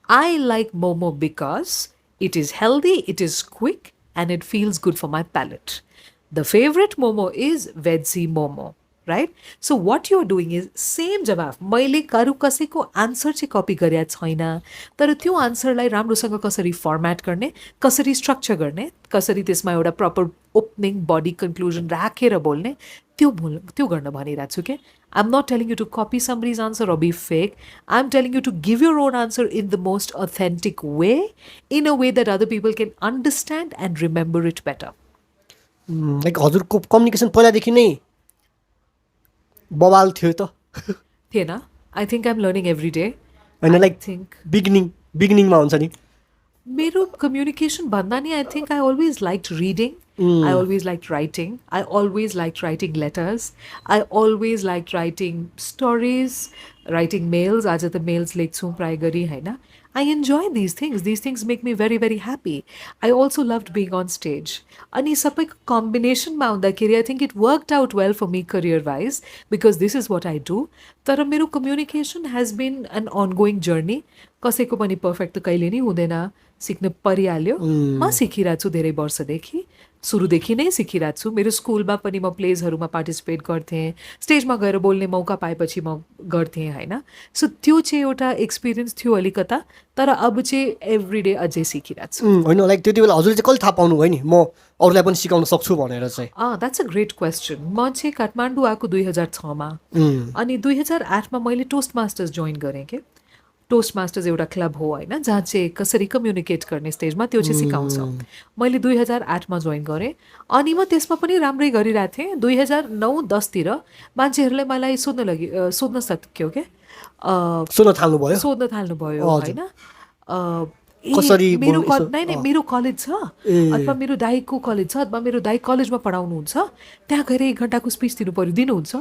I like momo because it is healthy, it is quick and it feels good for my palate. The favourite momo is veggie momo right. So what you're doing is same जवाफ मैले कसैको आन्सर चाहिँ कपी गरेको छैन तर त्यो आन्सरलाई राम्रोसँग कसरी फर्मेट गर्ने, कसरी स्ट्रक्चर गर्ने, कसरी त्यसमा एउटा प्रपर ओपनिङ बडी कन्क्लुजन राखेर बोल्ने त्यो गर्न भनिरहेको छु. के I am not telling you to copy somebody's answer or be fake. I'm telling you to give your own answer in the most authentic way, in a way that other people can understand and remember it better. Like हजुरको communication पहिलादेखि नै बवाल थियो त थिएन. I think I am learning every day. होइन like think बिगिनिङमा हुन्छ नि मेरो कम्युनिकेसन भन्दा नि I think I always like reading. I always liked writing. I always liked writing letters. I always liked writing stories, writing mails. आज त mails लेख्छु प्राय गरी होइन. I enjoy these things. These things make me very, very happy. I also loved being on stage. अनि सबैको कम्बिनेसनमा हुँदाखेरि I think it worked out well for me career-wise because this is what I do. तर मेरो communication has been an ongoing journey. कसैको पनि perfect त कहिले नै हुँदैन. सिक्न परिहाल्यो. म सिकिरहेको छु धेरै वर्षदेखि. सुरुदेखि नै सिकिरहेको छु. मेरो स्कुलमा पनि म प्लेजहरूमा पार्टिसिपेट गर्थेँ. स्टेजमा गएर बोल्ने मौका पाएपछि म गर्थेँ होइन. सो त्यो चाहिँ एउटा एक्सपिरियन्स थियो अलिकता तर अब चाहिँ एभ्री डे अझै सिकिरहेको छु. होइन लाइक त्यति बेला हजुरले चाहिँ कहिले थाहा पाउनु भयो नि म अरूलाई पनि सिकाउन सक्छु भनेर चाहिँ. That's a great question. म चाहिँ काठमाडौँ आएको 2006मा अनि 2008मा मैले टोस्ट मास्टर्स जोइन गरेँ. के टोस्टमास्टर्स एउटा क्लब हो होइन, जहाँ चाहिँ कसरी कम्युनिकेट गर्ने स्टेजमा त्यो चाहिँ सिकाउँछ। मैले 2008मा जोइन गरेँ अनि म त्यसमा पनि राम्रै गरिरहेको थिएँ। 2009-10तिर मान्छेहरूले मलाई सोध्न सक्यो क्या, सोध्न थाल्नुभयो होइन, मेरो कलेज छ अथवा मेरो दाइको कलेज छ अथवा मेरो दाइ कलेजमा पढाउनुहुन्छ, त्यहाँ गएर 1 घन्टाको स्पिच दिनु पऱ्यो, दिनुहुन्छ?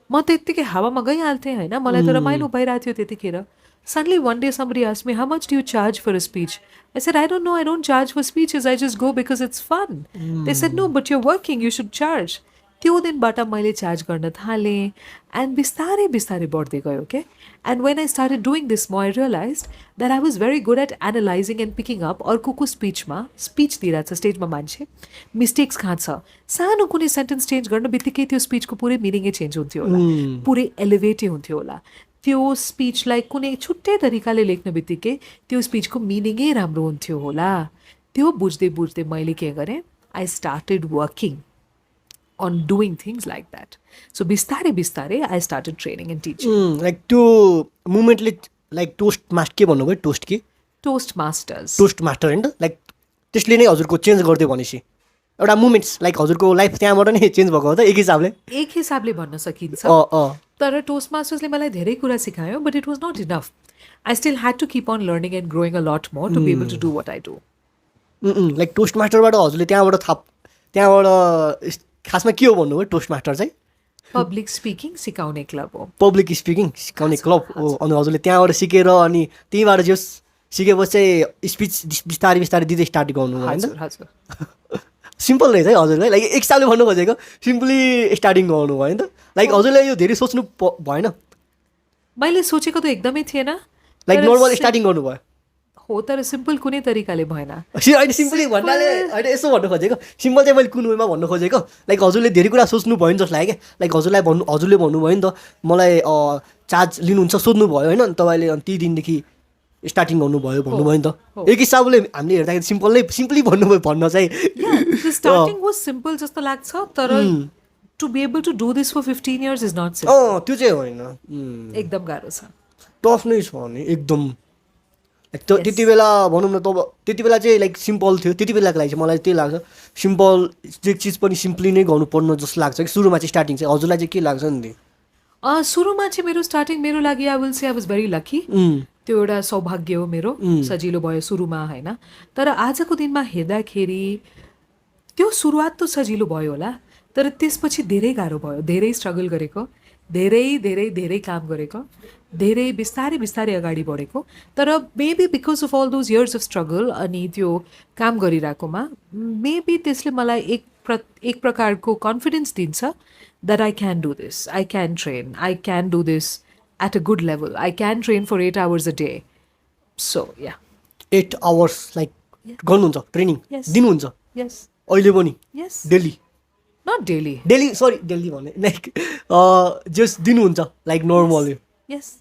म त यत्तिकै हावामा गइहाल्थेँ होइन, मलाई त रमाइलो भइरहेको थियो त्यतिखेर। Suddenly one day somebody asked me, how much do you charge for a speech? I said, I don't know, I don't charge for speeches, I just go because it's fun. They said, no, but you're working, you should charge. त्यो दिनबाट मैले charge गर्न थालेँ and बिस्तारै बिस्तारै बढ्दै गयो के। And when I started doing this म I realise that I was very good at analysing and picking up अर्कोको स्पिचमा, स्पिच दिइरहेको छ स्टेजमा मान्छे, मिस्टेक्स कहाँ छ, सानो कुनै सेन्टेन्स चेन्ज गर्न बित्तिकै त्यो स्पिचको पुरै मिनिङै चेन्ज हुन्थ्यो होला, पुरै एलिभेटै हुन्थ्यो होला। त्यो स्पिचलाई कुनै छुट्टै तरिकाले लेख्न बित्तिकै त्यो स्पिचको मिनिङै राम्रो हुन्थ्यो होला। त्यो बुझ्दै बुझ्दै मैले के गरेँ, I started working on doing things like that. So बिस्तारै बिस्तारै I started training and teaching. Like त्यो मोमेन्टले लाइक टोस्टमास्टर के भन्नुभयो, टोस्ट के टोस्टमास्टर होइन, लाइक त्यसले नै हजुरको चेन्ज गरिदियो भनेपछि एउटा मुमेन्ट्स लाइक हजुरको लाइफ त्यहाँबाट नै चेन्ज भएको हो त एक हिसाबले भन्न सकिन्छ। तर टोस्टमास्टर्सले मलाई धेरै कुरा सिकायो, but it was not enough. I still had to keep on learning and growing a lot more to be able to do what I do. Like टोस्टमास्टरबाट हजुरले त्यहाँबाट खासमा के हो भन्नुभयो, टोस्टमास्टर चाहिँ पब्लिक स्पिकिङ सिकाउने क्लब हो। पब्लिक स्पिकिङ सिकाउने क्लब हो। अनि हजुरले त्यहाँबाट सिकेर अनि त्यहीँबाट जो सिकेपछि चाहिँ स्पिच बिस्तारै बिस्तारै दिँदै स्टार्ट गर्नु होइन? सिम्पल रहेछ है हजुरलाई, लाइक एक हिसाबले भन्नु खोजेको सिम्पली स्टार्टिङ गर्नु भयो नि त। लाइक हजुरले यो धेरै सोच्नु भएन? मैले सोचेको त एकदमै थिएन, लाइक नर्मल स्टार्टिङ गर्नुभयो हो, तर सिम्पल कुनै तरिकाले भएन। होइन सिम्पली भन्नाले होइन, यसो भन्नु खोजेको सिम्पल चाहिँ मैले कुन वेमा भन्नु खोजेको, लाइक हजुरले धेरै कुरा सोच्नु भयो नि जस्तो लाग्यो क्या। लाइक हजुरले भन्नुभयो नि त मलाई चार्ज लिनुहुन्छ सोध्नुभयो होइन, तपाईँले ती दिनदेखि स्टार्टिङ गर्नुभयो भन्नुभयो नि त। एक हिसाबले हामीले हेर्दाखेरि सिम्पली भन्नुभयो भन्न चाहिँ स्टार्टिङ वाज सिम्पल जस्तो लाग्छ, तर to be able to do this for 15 years is not simple. त्यो चाहिँ होइन, एकदम गाह्रो छ, टफ नै छ नि एकदम। त्यति बेला भनौँ न त, त्यति बेला चाहिँ लाइक सिम्पल थियो, त्यति बेलाको लागि चाहिँ मलाई त्यही लाग्छ सिम्पल चिज पनि सिम्पली नै गर्नुपर्ने जस्तो लाग्छ कि सुरुमा चाहिँ स्टार्टिङ चाहिँ। हजुरलाई चाहिँ के लाग्छ नि? सुरुमा चाहिँ मेरो स्टार्टिङ मेरो लागि I will say I was very lucky, त्यो एउटा सौभाग्य हो मेरो, सजिलो भयो सुरुमा होइन। तर आजको दिनमा हेर्दाखेरि त्यो सुरुवात त सजिलो भयो होला, तर त्यसपछि धेरै गाह्रो भयो, धेरै स्ट्रगल गरेको, धेरै धेरै धेरै काम गरेको, धेरै बिस्तारै बिस्तारै अगाडि बढेको। तर maybe because of all those years of struggle अनि त्यो काम गरिरहेकोमा मेबी त्यसले मलाई एक प्रकारको कन्फिडेन्स दिन्छ that I can do this, I can train, I can do this at a good level, I can train for 8 hours a day. सो या 8 hours लाइक गर्नुहुन्छ ट्रेनिङ दिनुहुन्छ? यस, अहिले पनि? Yes, daily? Not daily, daily भने like just दिनुहुन्छ like normally? Yes.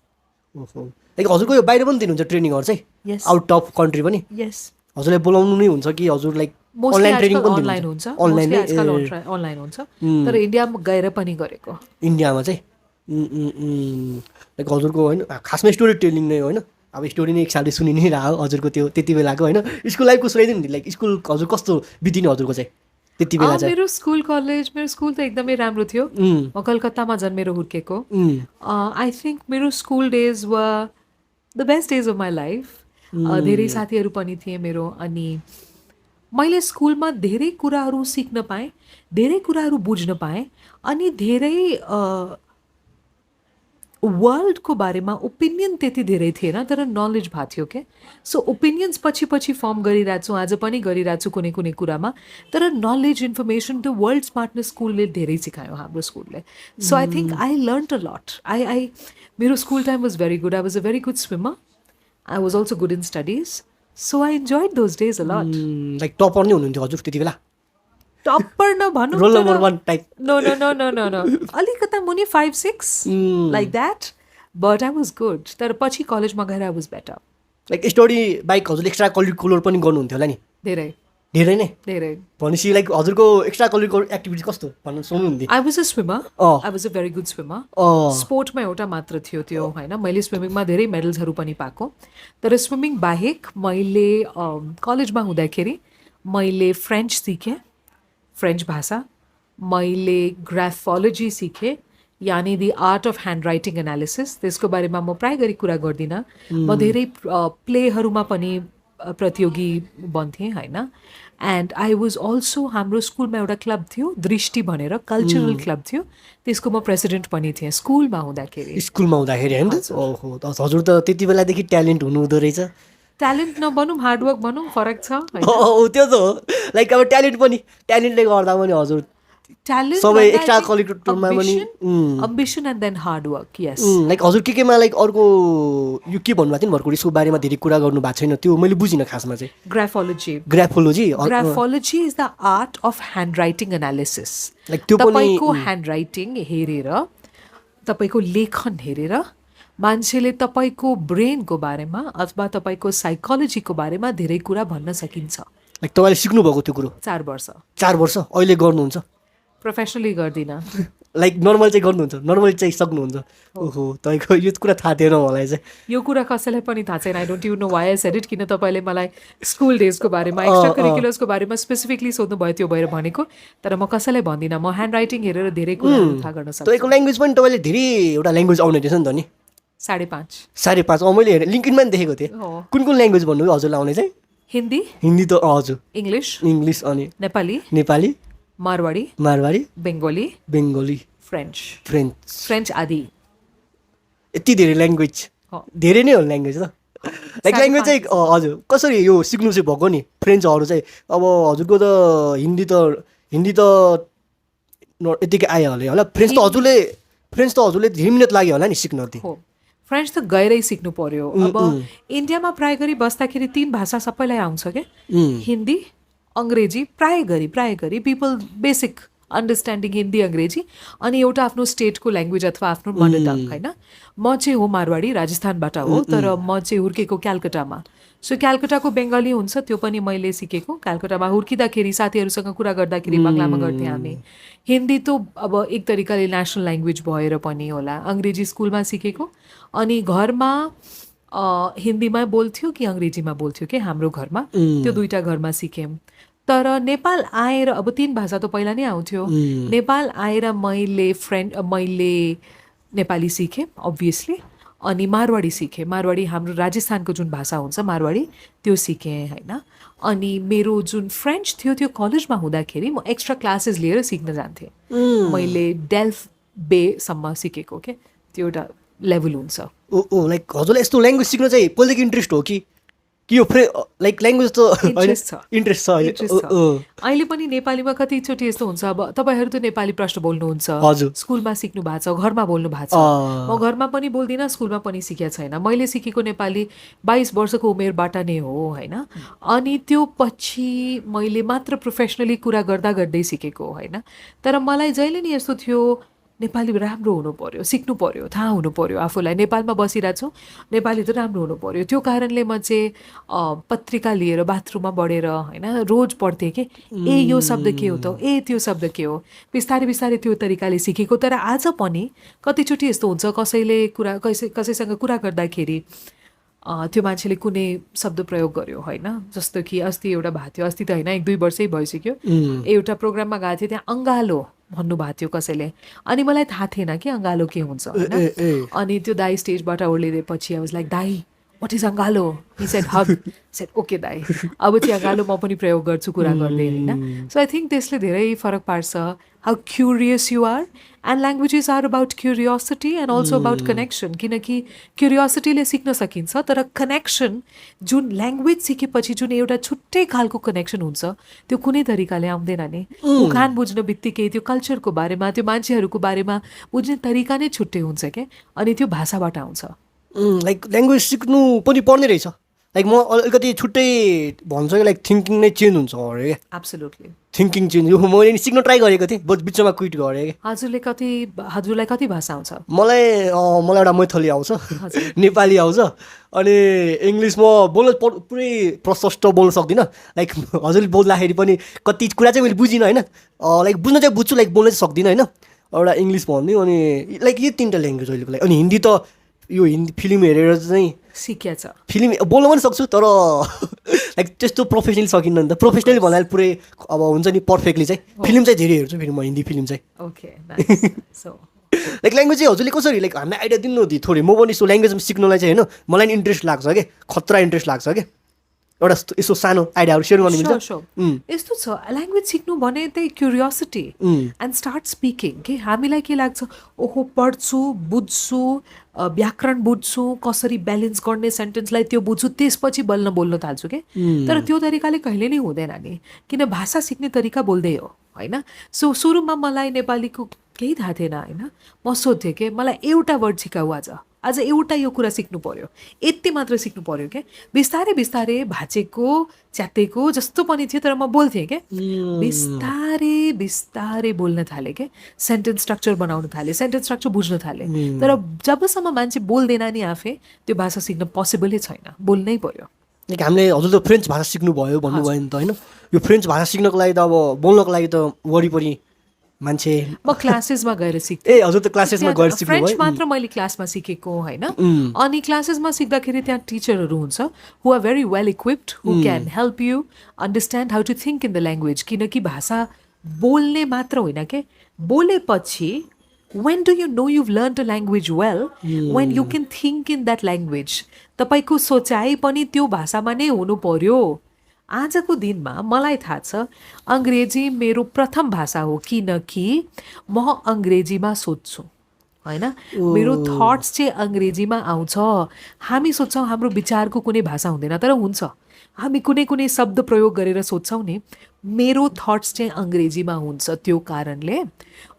Like हजुरको यो बाहिर पनि दिनुहुन्छ ट्रेनिङहरू चाहिँ? यस, आउट अफ कन्ट्री पनि? यस। हजुरलाई बोलाउनु नै हुन्छ कि हजुर लाइक अनलाइन ट्रेनिङ पनि अनलाइन हुन्छ? अनलाइन हुन्छ, तर इन्डियामा गएर पनि गरेको। इन्डियामा चाहिँ लाइक हजुरको होइन खासमा स्टोरी टेलिङ नै होइन, अब स्टोरी नै एक सालले सुनि नै रह्यो हजुरको त्यो त्यति बेलाको होइन। स्कुल लाइफको सुनाइदिनु नि, लाइक स्कुल हजुर कस्तो बितिने हजुरको चाहिँ त्यति बेला चाहिँ? मेरो स्कुल त एकदमै राम्रो थियो। म कलकत्तामा जन्मेर हुर्केको। आई थिङ्क मेरो school days were the best days of my life. धेरै साथीहरू पनि थिए मेरो, अनि मैले स्कुलमा धेरै कुराहरू सिक्न पाएँ, धेरै कुराहरू बुझ्न पाएँ, अनि धेरै वर्ल्डको बारेमा ओपिनियन त्यति धेरै थिएन, तर नलेज भएको थियो क्या। सो ओपिनियन्स पछि फर्म गरिरहेको छु, आज पनि गरिरहेको छु कुनै कुनै कुरामा, तर नलेज इन्फर्मेसन त्यो वर्ल्ड स्मार्टनेस स्कुलले धेरै सिकायो हाम्रो स्कुलले। So I think I learn a lot. मेरो school time was very good, I was a very good swimmer, I was also good in studies, so I enjoyed those days a lot. Like topper नै हुनुहुन्थ्यो हजुर त्यति बेला? Topper नभनौँ, roll number 1 type? No, अलिकता मुनि 5-6 like that, but I was good. तर पछि कलेजमा गएर I was better. Like study bike हजुरले एक्स्ट्रा करिकुलर पनि गर्नुहुन्थ्यो होला नि? धेरै धेरै नै धेरै भनेपछि लाइक हजुरको एक्स्ट्रा करिकुलर एक्टिभिटी कस्तो भन्नु सक्नुहुन्थ्यो? आई वाज अ स्विमर अँ। I was a very good swimmer अँ। स्पोर्टमा एउटा मात्र थियो त्यो होइन मैले स्विमिङमा धेरै मेडल्सहरू पनि पाएको तर स्विमिङ बाहेक मैले कलेजमा हुँदाखेरि मैले फ्रेन्च सिकेँ फ्रेन्च भाषा मैले ग्राफोलोजी सिकेँ यानि the art of handwriting analysis त्यसको बारेमा म प्राय गरी कुरा गर्दिनँ म धेरै प्लेहरूमा पनि प्रतियोगी बन्थेँ होइन एन्ड आई वाज अल्सो हाम्रो स्कुलमा एउटा क्लब थियो दृष्टि भनेर कल्चरल क्लब थियो त्यसको म प्रेसिडेन्ट पनि थिएँ स्कुलमा हुँदाखेरि स्कुलमा हुँदाखेरि होइन? ओहो हजुर त त्यति बेलादेखि ट्यालेन्ट हुनुहुँदो रहेछ। ट्यालेन्ट नभनौँ हार्डवर्क भनौँ फरक छ होइन त्यो त हो लाइक अब ट्यालेन्टले गर्दा पनि हजुर ट्यालेन्ट सबै एक्स्ट्रा करिकुलरमा पनि अम्बिसन एन्ड देन हार्डवर्क यस लाइक हजुर केमा लाइक अर्को यो के भन्नुभएको थियो नि भर्खर यसको बारेमा धेरै कुरा गर्नु भएको छैन त्यो मैले बुझिनँ खासमा चाहिँ। Graphology graphology is the art of handwriting analysis like त्यो पनि तपाईँको ह्यान्ड राइटिङ हेरेर तपाईँको लेखन हेरेर मान्छेले तपाईँको ब्रेनको बारेमा अथवा तपाईँको साइकोलोजीको बारेमा धेरै कुरा भन्न सकिन्छ। लाइक तपाईँले सिक्नुभएको त्यो कुरो 4 वर्ष 4 वर्ष अहिले गर्नुहुन्छ? प्रोफेसनली गर्दिनँ लाइक नर्मल चाहिँ गर्नुहुन्छ? नर्मल चाहिँ सक्नुहुन्छ? ओहो तपाईँको यो कुरा थाहा थिएन मलाई चाहिँ। यो कुरा कसैलाई पनि थाहा छैन I don't you know why I said it किन तपाईँले मलाई स्कुल डेजको बारेमा एक्स्ट्रा करिकुलर्सको बारेमा स्पेसिफिकली सोध्नुभयो त्यो भएर भनेको तर म कसैलाई भन्दिनँ म ह्यान्ड राइटिङ हेरेर धेरै कुराहरू थाहा गर्न सक्छु। तपाईँको ल्याङ्ग्वेज पनि तपाईँले धेरै एउटा ल्याङ्ग्वेज आउने रहेछ नि त नि? 5.5 5.5 मैले हेरेँ लिङ्किनमा पनि देखेको थिएँ। कुन ल्याङ्ग्वेज भन्नुभयो हजुरलाई आउने चाहिँ? हिन्दी त हजुर इङ्ग्लिस अनि नेपाली मारवाडी बेङ्गोली फ्रेन्च आदि यति धेरै ल्याङ्ग्वेज धेरै नै हो ल्याङ्ग्वेज त लाइक ल्याङ्ग्वेज चाहिँ हजुर कसरी यो सिक्नु चाहिँ भएको नि फ्रेन्चहरू चाहिँ अब हजुरको त हिन्दी त यतिकै आइहाल्यो होला फ्रेन्च त हजुरले 2 मिनट लाग्यो होला नि सिक्न? फ्रेन्च त गएरै सिक्नु पर्यो। अब इन्डियामा प्राय गरी बस्दाखेरि 3 भाषा सबैलाई आउँछ क्या हिन्दी अङ्ग्रेजी प्राय गरी पिपल बेसिक अन्डरस्ट्यान्डिङ हिन्दी अङ्ग्रेजी अनि एउटा आफ्नो स्टेटको ल्याङ्ग्वेज अथवा आफ्नो मदर टङ होइन। म चाहिँ हो मारवाडी राजस्थानबाट हो तर म चाहिँ हुर्केको क्यालकटामा सो क्यालकटाको बङ्गाली हुन्छ त्यो पनि मैले सिकेको क्यालकटामा हुर्किँदाखेरि साथीहरूसँग कुरा गर्दाखेरि बङ्गलामा गर्थ्यौँ हामी। हिन्दी त अब एक तरिकाले नेसनल ल्याङ्ग्वेज भएर पनि होला अङ्ग्रेजी स्कुलमा सिकेको अनि घरमा हिन्दीमा बोल्थ्यो कि अङ्ग्रेजीमा बोल्थ्यो कि हाम्रो घरमा त्यो 2टा घरमा सिक्यौँ। तर नेपाल आएर अब 3 भाषा त पहिला नै आउँथ्यो नेपाल आएर मैले नेपाली सिकेँ अभियसली अनि मारवाडी सिकेँ मारवाडी हाम्रो राजस्थानको जुन भाषा हुन्छ मारवाडी त्यो सिकेँ होइन। अनि मेरो जुन फ्रेन्च थियो त्यो कलेजमा हुँदाखेरि म एक्स्ट्रा क्लासेस लिएर सिक्न जान्थेँ मैले डेल्फ बेसम्म सिकेको के त्यो एउटा लेभल हुन्छ। लाइक हजुरलाई यस्तो ल्याङ्ग्वेज सिक्न चाहिँ पहिलेदेखि इन्ट्रेस्ट हो कि यो लाइक ल्याङ्ग्वेज त इन्ट्रेस्ट छ? अहिले पनि नेपालीमा कतिचोटि यस्तो हुन्छ अब तपाईँहरू त नेपाली प्रश्न बोल्नुहुन्छ स्कुलमा सिक्नु भएको छ घरमा बोल्नु भएको छ म घरमा पनि बोल्दिनँ स्कुलमा पनि सिकेको छैन मैले सिकेको नेपाली 22 वर्षको उमेरबाट नै हो होइन। अनि त्यो पछि मैले मात्र प्रोफेसनली कुरा गर्दै सिकेको होइन। तर मलाई जहिले नि यस्तो थियो नेपाली राम्रो हुनु पर्यो सिक्नु पर्यो थाहा हुनु पर्यो आफूलाई नेपालमा बसिरहेको छु नेपाली त राम्रो हुनु पर्यो त्यो कारणले म चाहिँ पत्रिका लिएर बाथरुममा बढेर होइन रोज पढ्थेँ कि यो शब्द के हो त त्यो शब्द के हो बिस्तारै त्यो तरिकाले सिकेको। तर आज पनि कतिचोटि यस्तो हुन्छ कसैसँग कुरा गर्दाखेरि त्यो मान्छेले कुनै शब्द प्रयोग गर्यो होइन जस्तो कि अस्ति एउटा भएको थियो अस्ति त होइन 1-2 वर्षै भइसक्यो एउटा प्रोग्राममा गएको थियो त्यहाँ अङ्गालो भन्नुभएको थियो कसैले अनि मलाई थाहा थिएन कि अङ्गालो के हुन्छ होइन। अनि त्यो दाई स्टेजबाट ओर्लिदिएपछि आई वाज लाइक दाई व्हाट इज अङ्गालो he said hug shed okay दाई अब चाहिँ अङ्गालो म पनि प्रयोग गर्छु कुरा गर्दै होइन। सो आई थिङ्क त्यसले धेरै फरक पार्छ how curious you are and languages are about curiosity and also about connection किनकि क्युरियोसिटीले सिक्न सकिन्छ तर कनेक्सन जुन ल्याङ्ग्वेज सिकेपछि जुन एउटा छुट्टै खालको कनेक्सन हुन्छ त्यो कुनै तरिकाले आउँदैन नि। उखान बुझ्न बित्तिकै त्यो कल्चरको बारेमा त्यो मान्छेहरूको बारेमा बुझ्ने तरिका नै छुट्टै हुन्छ क्या अनि त्यो भाषाबाट आउँछ। लाइक ल्याङ्ग्वेज सिक्नु पनि पर्ने रहेछ लाइक म अलिकति छुट्टै भन्छु कि लाइक थिङ्किङ नै चेन्ज हुन्छ अरे क्या एब्सोल्युटली थिङ्किङ चेन्ज यो मैले नि सिक्न ट्राई गरेको थिएँ बट बिचमा क्विट गरेँ क्या हजुरलाई कति भाषा आउँछ मलाई एउटा मैथली आउँछ नेपाली आउँछ अनि इङ्ग्लिस म बोल्न पुरै प्रशस्त बोल्न सक्दिनँ लाइक हजुरले बोल्दाखेरि पनि कति कुरा चाहिँ मैले बुझिनँ होइन लाइक बुझ्न चाहिँ बुझ्छु लाइक बोल्न चाहिँ सक्दिनँ होइन एउटा इङ्ग्लिस भनिदिउँ अनि लाइक यो 3टा ल्याङ्ग्वेज अहिलेको लागि अनि हिन्दी त यो हिन्दी फिल्म हेरेर चाहिँ सिकिया छ फिल्म बोल्न पनि सक्छु तर लाइक त्यस्तो प्रोफेसनली सकिन्न नि त प्रोफेसनली भन्नाले पुरै अब हुन्छ नि पर्फेक्टली चाहिँ फिल्म चाहिँ धेरै हेर्छु फेरि म हिन्दी फिल्म चाहिँ ओके सो लाइक ल्याङ्ग्वेज चाहिँ हजुरले कसरी लाइक हामीलाई आइडिया दिनु दि थोरै म पनि यसो ल्याङ्ग्वेजमा सिक्नलाई चाहिँ होइन मलाई नि इन्ट्रेस्ट लाग्छ क्या खतरा इन्ट्रेस्ट लाग्छ क्या एउटा यसो सानो आइडियाहरू सेयर गर्नु मिल्छ यस्तो छ ल्याङ्ग्वेज सिक्नु भने त्यही क्युरियोसिटी एन्ड स्टार्ट स्पिकिङ कि हामीलाई के लाग्छ ओहो पढ्छु बुझ्छु व्याकरण बुझ्छु कसरी ब्यालेन्स गर्ने सेन्टेन्सलाई त्यो बुझ्छु त्यसपछि बोल्न थाल्छु कि तर त्यो तरिकाले कहिले नै हुँदैन नि किन भाषा सिक्ने तरिका बोल्दै हो होइन सो सुरुमा मलाई नेपालीको केही थाहा थिएन होइन म सोध्थेँ कि मलाई एउटा वर्ड सिकाऊ आज एउटा यो कुरा सिक्नु पर्यो यति मात्र सिक्नु पर्यो क्या बिस्तारै बिस्तारै भाँचेको च्यातेको जस्तो पनि थियो तर म बोल्थेँ क्या बिस्तारै बिस्तारै बोल्न थालेँ क्या सेन्टेन्स स्ट्रक्चर बनाउन थालेँ सेन्टेन्स स्ट्रक्चर बुझ्न थालेँ तर जबसम्म मान्छे बोल्दैन नि आफै त्यो भाषा सिक्न पोसिबलै छैन बोल्नै पर्यो लाइक हामीले हजुर त फ्रेन्च भाषा सिक्नुभयो भन्नुभयो नि त होइन यो फ्रेन्च भाषा सिक्नको लागि त अब बोल्नको लागि त वरिपरि मान्छे म क्लासेसमा गएर सिक्थेँ ए हजुर त क्लासेसमा गएर सिक्नु फ्रेन्च मात्र मैले क्लासमा सिकेको होइन अनि क्लासेसमा सिक्दाखेरि त्यहाँ टिचरहरू हुन्छ who are very well equipped who can help you understand how to think in the language किनकि भाषा बोल्ने मात्र होइन के बोलेपछि when do you know you've learned a language well when you can think in that language तपाईको सोचाइ पनि त्यो भाषामा नै हुनु पर्यो आजको दिनमा मलाई थाहा छ अङ्ग्रेजी मेरो प्रथम भाषा हो किनकि म अङ्ग्रेजीमा सोध्छु होइन मेरो थट्स चाहिँ अङ्ग्रेजीमा आउँछ हामी सोध्छौँ हाम्रो विचारको कुनै भाषा हुँदैन तर हुन्छ हामी कुनै कुनै शब्द प्रयोग गरेर सोध्छौँ नि मेरो थट्स चाहिँ अङ्ग्रेजीमा हुन्छ त्यो कारणले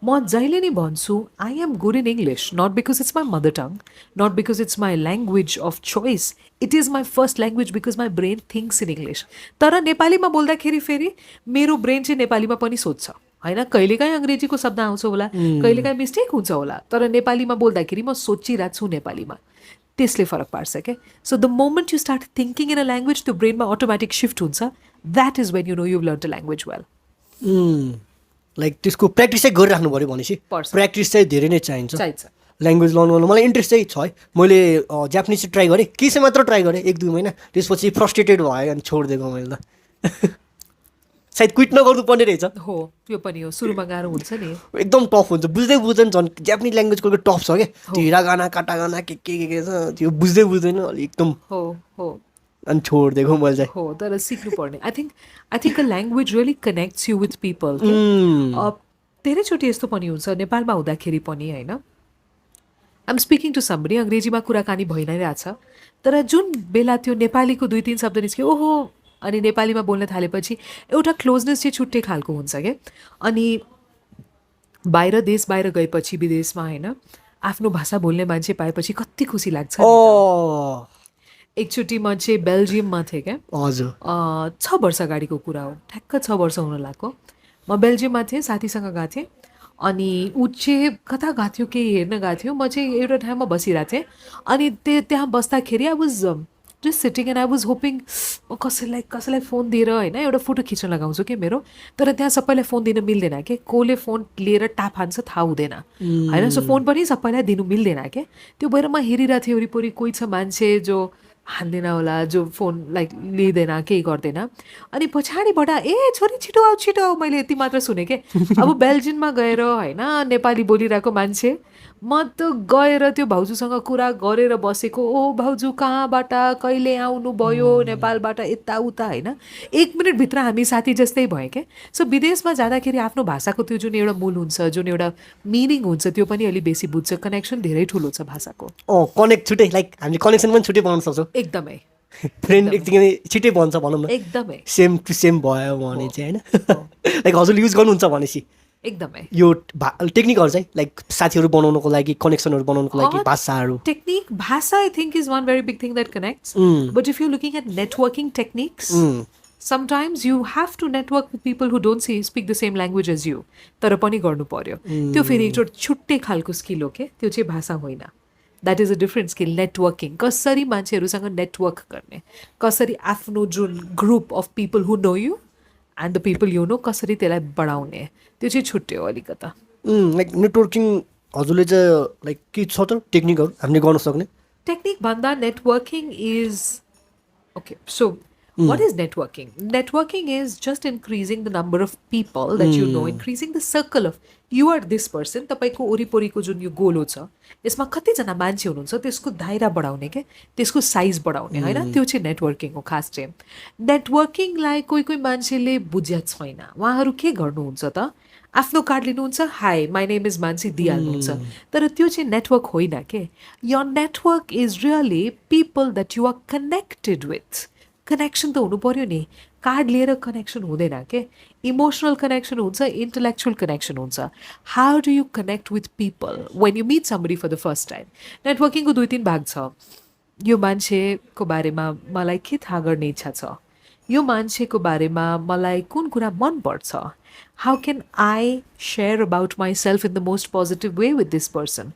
म जहिले नै भन्छु I am good in English not because it's my mother tongue not because it's my language of choice it is my first language because my brain thinks in English तर नेपालीमा बोल्दाखेरि फेरि मेरो ब्रेन चाहिँ नेपालीमा पनि सोध्छ होइन कहिलेकाहीँ अङ्ग्रेजीको शब्द आउँछ होला कहिलेकाहीँ मिस्टेक हुन्छ होला तर नेपालीमा बोल्दाखेरि म सोचिरहेको छु नेपालीमा त्यसले फरक पार्छ क्या so the moment you start thinking in a language त्यो ब्रेनमा अटोमेटिक सिफ्ट हुन्छ that is when you know you learn a language well like त्यसको प्र्याक्टिस चाहिँ गरिराख्नु पऱ्यो भनेपछि प्र्याक्टिस चाहिँ धेरै नै चाहिन्छ ल्याङ्ग्वेज लर्न गर्नु मलाई इन्ट्रेस्ट चाहिँ छ है मैले जापानिज चाहिँ ट्राई गरेँ केही चाहिँ मात्र ट्राई गरेँ 1-2 महिना त्यसपछि फ्रस्ट्रेटेड भयो अनि छोडिदिएको मैले त सायद क्विट नगर्नु पर्ने रहेछ हो त्यो पनि हो सुरुमा गाह्रो हुन्छ नि एकदम टफ हुन्छ बुझ्दै बुझ्दैन झन् जापानिज ल्याङ्ग्वेजको टफ छ क्या त्यो हिरागाना काटागाना के छ त्यो बुझ्दै बुझ्दैन अलिक एकदम हो अनि छोडिदिएको मैले चाहिँ हो तर सिक्नु पर्ने I think a language really connects you with people धेरैचोटि यस्तो पनि हुन्छ नेपालमा हुँदाखेरि पनि होइन आइएम स्पिकिङ टु समबडी अङ्ग्रेजीमा कुराकानी भइ नै रहेछ तर जुन बेला त्यो नेपालीको 2-3 शब्द निस्क्यो ओहो अनि नेपालीमा बोल्न थालेपछि एउटा क्लोजनेस चाहिँ छुट्टै खालको हुन्छ क्या अनि देश बाहिर गएपछि विदेशमा होइन आफ्नो भाषा बोल्ने मान्छे पाएपछि कति खुसी लाग्छ एकचोटि म चाहिँ बेल्जियममा थिएँ क्या हजुर 6 वर्ष अगाडिको कुरा हो ठ्याक्क 6 वर्ष हुन लाग्यो म बेल्जियममा थिएँ साथीसँग गएको थिएँ अनि ऊ चाहिँ कता गएको थियो केही हेर्न गएको थियो म चाहिँ एउटा ठाउँमा बसिरहेको थिएँ अनि त्यहाँ बस्दाखेरि I was just sitting and I was hoping म कसैलाई फोन दिएर होइन एउटा फोटो खिच्न लगाउँछु कि मेरो तर त्यहाँ सबैलाई फोन दिन मिल्दैन कि कसले फोन लिएर टाप हान्छ थाहा हुँदैन होइन सो फोन पनि सबैलाई दिनु मिल्दैन क्या त्यो भएर म हेरिरहेको थिएँ वरिपरि कोही छ मान्छे जो हान्दैन होला जो फोन लाइक लिँदैन केही गर्दैन अनि पछाडिबाट छोरी छिटो आऊ मैले यति मात्र सुनेँ कि अब बेल्जियममा गएर होइन नेपाली बोलिरहेको मान्छे म त गएर त्यो भाउजूसँग कुरा गरेर बसेको ओ भाउजू कहाँबाट कहिले आउनुभयो नेपालबाट यताउता होइन 1 मिनटभित्र हामी साथी जस्तै भयो क्या सो विदेशमा जाँदाखेरि आफ्नो भाषाको त्यो जुन एउटा मूल हुन्छ जुन एउटा मिनिङ हुन्छ त्यो पनि अलिक बेसी बुझ्छ कनेक्सन धेरै ठुलो छ भाषाको कनेक्ट छुट्टै लाइक हामी कनेक्सन पनि छुट्टै बनाउन सक्छौँ एकदमै फ्रेन्ड एकदमै छिट्टै बन्छ भनौँ न एकदमै सेम टु सेम भयो भने चाहिँ होइन लाइक हजुरले युज गर्नुहुन्छ भनेपछि एकदमै यो टेक्निकहरू चाहिँ लाइक साथीहरू बनाउनको लागि कनेक्सनहरू बनाउनको लागि भाषाहरू टेक्निक भाषा I think is one very big thing that connects but if you looking at networking techniques sometimes you have to network with people who don't speak the same language as you तर पनि गर्नु पर्यो त्यो फेरि एउटा छुट्टै खालको skill हो के त्यो चाहिँ भाषा होइन that is a different skill networking कसरी मान्छेहरूसँग नेटवर्क गर्ने कसरी आफ्नो जुन group of people who know you and the people you know कसरी त्यसलाई बढाउने त्यो चाहिँ छुट्टै हो अलिकता लाइक नेटवर्किङ हजुरले चाहिँ लाइक के छ त टेक्निकहरू हामीले गर्न सक्ने टेक्निक भन्दा networking is okay so what is networking? Networking is just increasing the number of people that you know, increasing the circle of you are this person. तपाईको वरिपरिको जुन यो गोलो छ यसमा कतिजना मान्छे हुनुहुन्छ त्यसको दायरा बढाउने के त्यसको साइज बढाउने होइन त्यो चाहिँ नेटवर्किङ हो खास चाहिँ नेटवर्किङलाई कोही कोही मान्छेले बुझ्या छैन उहाँहरू के गर्नुहुन्छ त आफ्नो कार्ड लिनुहुन्छ हाई माई नेम इज मान्छे दिइहाल्नुहुन्छ तर त्यो चाहिँ नेटवर्क होइन के your network is really people that you are connected with connection त हुनु पर्यो नि कार्ड लिएर कनेक्सन हुँदैन के इमोसनल कनेक्सन हुन्छ इन्टलेक्चुअल कनेक्सन हुन्छ how do you connect with people when you meet somebody for the first time नेटवर्किङको 2-3 भाग छ यो मान्छेको बारेमा मलाई के थाहा गर्ने इच्छा छ यो मान्छेको बारेमा मलाई कुन कुरा मनपर्छ how can I share about myself in the most positive way with this person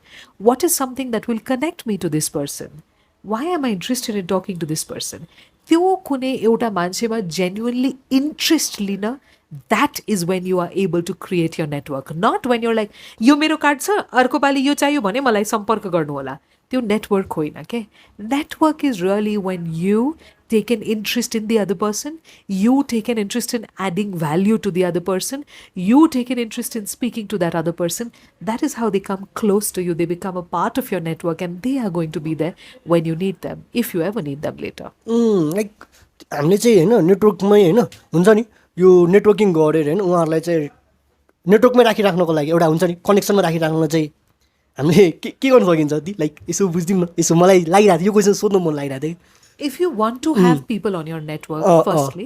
what is something that will connect me to this person why am I interested in talking to this person त्यो कुनै एउटा मान्छेमा genuinely interest लिन that is when you are able to create your network not when your like यो मेरो card छ अर्को पालि यो चाहियो भने मलाई सम्पर्क गर्नु होला त्यो नेटवर्क होइन के network is really when you take an interest in the other person, you take an interest in adding value to the other person, you take an interest in speaking to that other person. That is how they come close to you. They become a part of your network and they are going to be there when you need them, if you ever need them later. Like हामीले चाहिँ होइन नेटवर्कमै होइन हुन्छ नि यो networking गरेर होइन उहाँहरूलाई चाहिँ नेटवर्कमै राखिराख्नको लागि एउटा हुन्छ नि कनेक्सनमा राखिराख्न चाहिँ हामीले के गर्नु सकिन्छ ती लाइक यसो बुझिदिउँ न यसो मलाई लागिरहेको थियो यो क्वेसन सोध्नु मन लागिरहेको थियो If you want to have people on your network, firstly,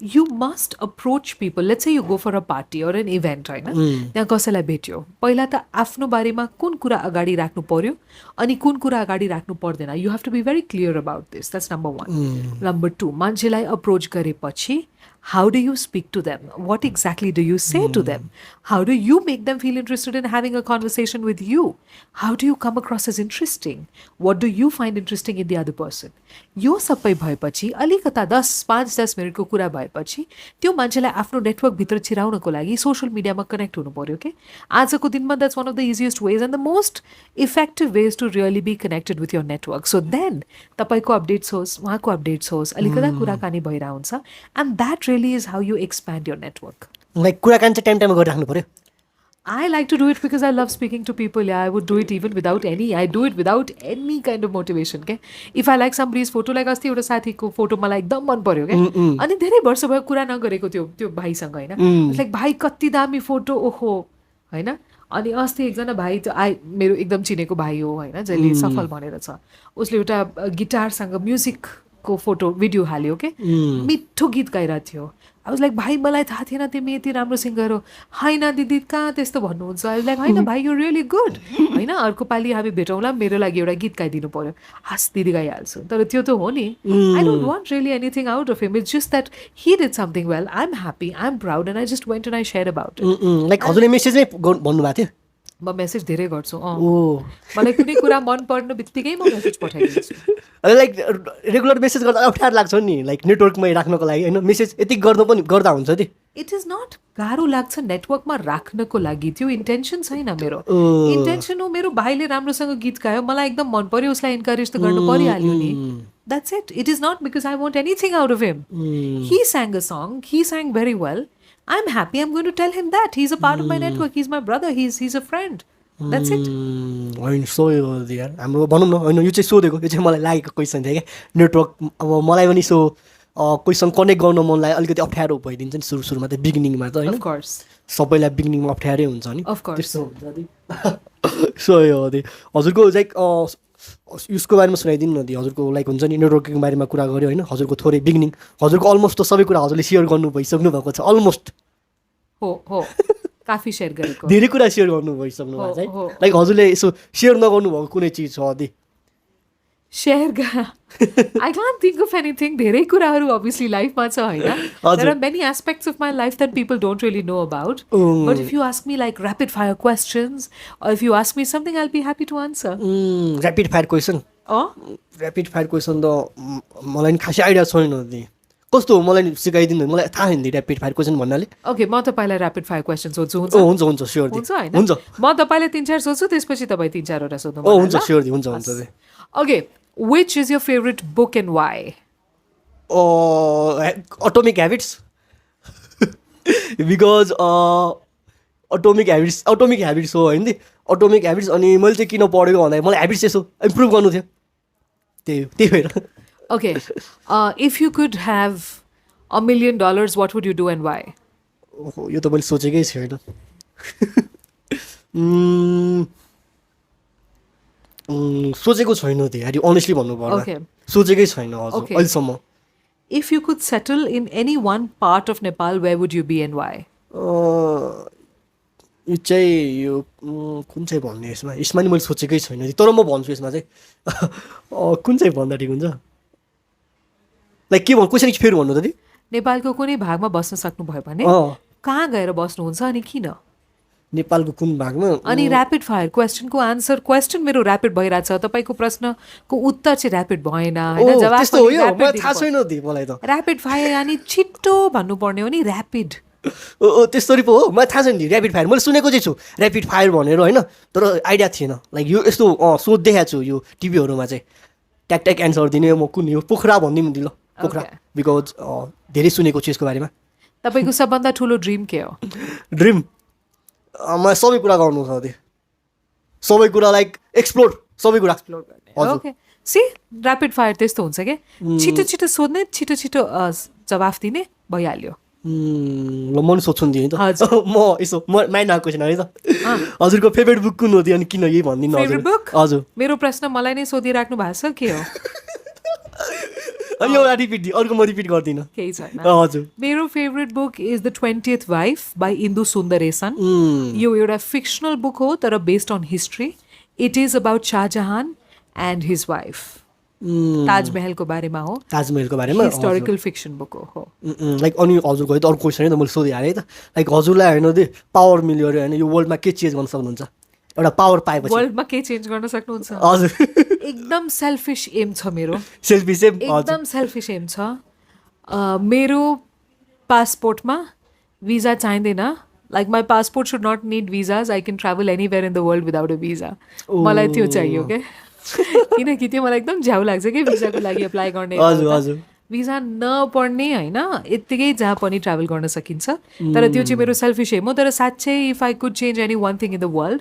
you must approach people. Let's say you go for a party or an event, right? त्यहाँ कसैलाई भेट्यो पहिला त आफ्नो बारेमा कुन कुरा अगाडि राख्नु पर्यो अनि कुन कुरा अगाडि राख्नु पर्दैन you have to be very clear about this that's number 1 number 2 मान्छेलाई अप्रोच गरेपछि how do you speak to them? What exactly do you say to them? How do you make them feel interested in having a conversation with you? How do you come across as interesting? What do you find interesting in the other person? यो सबै भएपछि अलिकता 5-10 मिनटको कुरा भएपछि त्यो मान्छेलाई आफ्नो नेटवर्कभित्र छिराउनको लागि सोसियल मिडियामा कनेक्ट हुनु पर्यो के आजको दिनमा that's one of the easiest ways and the most effective ways to really be connected with your network so then तपाईँको अपडेट्स होस् उहाँको अपडेट्स होस् अलिकता कुराकानी भइरहेको हुन्छ and that really is how you expand your network. Like कुराकानी चाहिँ टाइम टाइममा गरिराख्नु पर्यो I like to do it because I love speaking to people. Yeah, I would do it even without any. I do it without any kind of motivation. Okay? If I like somebody's photo, like अस्ति एउटा साथीको photo मलाई एकदम मन पर्यो क्या अनि धेरै वर्ष भयो कुरा नगरेको त्यो भाइसँग होइन लाइक भाइ कति दामी फोटो ओहो होइन अनि अस्ति एकजना भाइ मेरो एकदम चिनेको भाइ हो होइन जसले सफल भनेर छ उसले एउटा गिटारसँग म्युजिकको फोटो भिडियो हाल्यो के मिठो गीत गाइरहेको थियो आई वाज लाइक भाइ मलाई थाहा थिएन तिमी यति राम्रो सिङ्गर हो होइन दिदी कहाँ त्यस्तो भन्नुहुन्छ आई वाज लाइक होइन भाइ यु रियली गुड होइन अर्को पालि हामी भेटौँला मेरो लागि एउटा गीत गाइदिनु पर्यो हस् दिदी गाइहाल्छु तर त्यो त हो नि I don't want really anything out of him it's just that he did something well I am happy I am proud and I just went and I share about it like हजुरले message नै भन्नुभएको थियो म message धेरै गर्छु मलाई कुनै कुरा मन पर्ने बित्तिकै म मेसेज पठाइदिन्छु लाइक रेगुलर मेसेज गर्दा अप्ठ्यारो लाग्छ नि लाइक नेटवर्कमै राख्नको लागि होइन मेसेज यति गर्दा हुन्छ नि इट इज नट गाह्रो लाग्छ नेटवर्कमा राख्नको लागि त्यो इन्टेन्सन छैन मेरो इन्टेन्सन हो मेरो भाइले राम्रोसँग गीत गायो मलाई एकदम मन पर्यो उसलाई इन्करेज त गर्नु परिहाल्यो नि that's it is not because I want anything out of him he sang a song he sang very well I'm happy I'm going to tell him that he's a part of my network he's my brother he's a friend that's it होइन so यार हाम्रो भनौँ न होइन यो चाहिँ सोधेको यो चाहिँ मलाई लागेको क्वेसन थियो क्या नेटवर्क अब मलाई पनि सो कोहीसँग कनेक्ट गर्न मन लाग्यो अलिकति अप्ठ्यारो भइदिन्छ नि सुरुमा त बिगिनिङमा त होइन सबैलाई बिगिनिङमा अप्ठ्यारै हुन्छ नि त्यस्तो हुन्छ सो यो हजुरको लाइक उसको बारेमा सुनाइदिनु न हजुरको लाइक हुन्छ नि नेटवर्किङको बारेमा कुरा गऱ्यो होइन हजुरको थोरै बिगिनिङ हजुरको अलमोस्ट त सबै कुरा हजुरले सेयर गर्नु भइसक्नु भएको छ अलमोस्ट हो काफी सेयर गरेको धेरै कुरा सेयर गर्नु भइसक्नु भएको चाहिँ लाइक हजुरले यसो सेयर नगर्नु भएको कुनै चिज छ अझै share I can't think of anything धेरै कुराहरू अभियसली लाइफमा छ होइन there are many aspects of my life that people don't really know about but if you ask me like rapid fire questions if you ask me something I'll be happy to answer rapid fire question rapid fire question त मलाई नि खासै idea छैन नि कस्तो हो मलाई सिकाइदिनु मलाई थाहा छैन ऱ्यापिड फायर क्वेसन भन्नाले ओके म तपाईँलाई ऱ्यापिड फायर क्वेसन सोध्छु हुन्छ हुन्छ स्योर हुन्छ होइन हुन्छ म तपाईँलाई 3-4 सोध्छु त्यसपछि तपाईँ 3-4वटा सोध्नु हुन्छ स्योर हुन्छ हुन्छ okay which is your favorite book and why Atomic Habits because Atomic Habits हो होइन Atomic Habits अनि मैले चाहिँ किन पढेको भन्दा मलाई ह्याबिट्स यसो इम्प्रुभ गर्नु थियो त्यही भएर okay if you could have $1 million what would you do and why यो त मैले सोचेकै छैन सोचेको छैन त्यो यार अनेस्टली भन्नु पर्दा सोचेकै छैन हजुर अहिलेसम्म if you could settle in any one part of Nepal where would you be and why यो चाहिँ यो कुन चाहिँ भन्ने यसमा नि मैले सोचेकै छैन तर म भन्छु यसमा चाहिँ कुन चाहिँ भन्दा ठिक हुन्छ लाइक के भन्नु क्वेसन फेरि भन्नु त नेपालको कुनै भागमा बस्न सक्नुभयो भने कहाँ गएर बस्नुहुन्छ अनि किन नेपालको कुन भागमा अनि ऱ्यापिड फायर क्वेसनको आन्सर क्वेसन मेरो ऱ्यापिड भइरहेछ तपाईँको प्रश्नको उत्तर चाहिँ ऱ्यापिड भएन होइन जवाफ त्यस्तो हो यो मलाई थाहा छैन नि मलाई त ऱ्यापिड फायर अनि छिट्टो भन्नुपर्ने हो नि ऱ्यापिड त्यस्तरी पो हो मलाई थाहा छैन नि ऱ्यापिड फायर मैले सुनेको चाहिँ छु ऱ्यापिड फायर भनेर होइन तर आइडिया थिएन लाइक यो यस्तो सोधिदिएको छु यो टिभीहरूमा चाहिँ ट्याक एन्सर दिने म कुन यो पोखरा भनिदिउँ नि ल पोखरा बिकज धेरै सुनेको छु यसको बारेमा तपाईँको सबभन्दा ठुलो ड्रिम के हो ड्रिम मलाई सबै कुरा गर्नु छ त्यो सबै कुरा लाइक एक्सप्लोर सबै कुरा एक्सप्लोर गर्ने ओके सी ऱ्यापिड फायर त्यस्तो हुन्छ क्या छिटो छिटो सोध्ने छिटो छिटो जवाफ दिने भइहाल्यो ल म नि सोध्छु नि त म यसो माइन्ड आएको छैन है त हजुरको फेभरेट बुक कुन हो त्यो अनि किन यही भनिदिनु फेभरेट बुक हजुर मेरो प्रश्न मलाई नै सोधिराख्नु भएको छ के हो अनि एउटा रिपिट अर्को म रिपिट गर्दिनँ केही छैन हजुर मेरो favourite book is the 20th wife by Indu Sundaresan यो एउटा फिक्सनल बुक हो तर based on history it is about Shahjahan and his wife ताजमहलको बारेमा हो ताजमहलको बारेमा हिस्टोरिकल फिक्सन बुक हो लाइक अनि हजुरको है त अर्को क्वेसन है त मैले सोधिहालेँ है त लाइक हजुरलाई होइन त्यो पावर मिल्यो अरे होइन यो वर्ल्डमा के चेन्ज गर्न सक्नुहुन्छ एउटा पावर पाएपछि वर्ल्डमा के चेन्ज गर्न सक्नुहुन्छ हजुर एकदम सेल्फिस एम छ मेरो सेल्फिस एम एकदम सेल्फिस एम छ मेरो पासपोर्टमा भिजा चाहिँदैन like my passport should not need visas I can travel anywhere in the world without a visa मलाई त्यो चाहियो क्या किनकि त्यो मलाई एकदम झ्याउ लाग्छ कि भिजाको लागि एप्लाई गर्ने भिजा नपर्ने होइन यत्तिकै जहाँ पनि ट्राभल गर्न सकिन्छ तर त्यो चाहिँ मेरो सेल्फिस एम हो तर साँच्चै if I could change any one thing in the world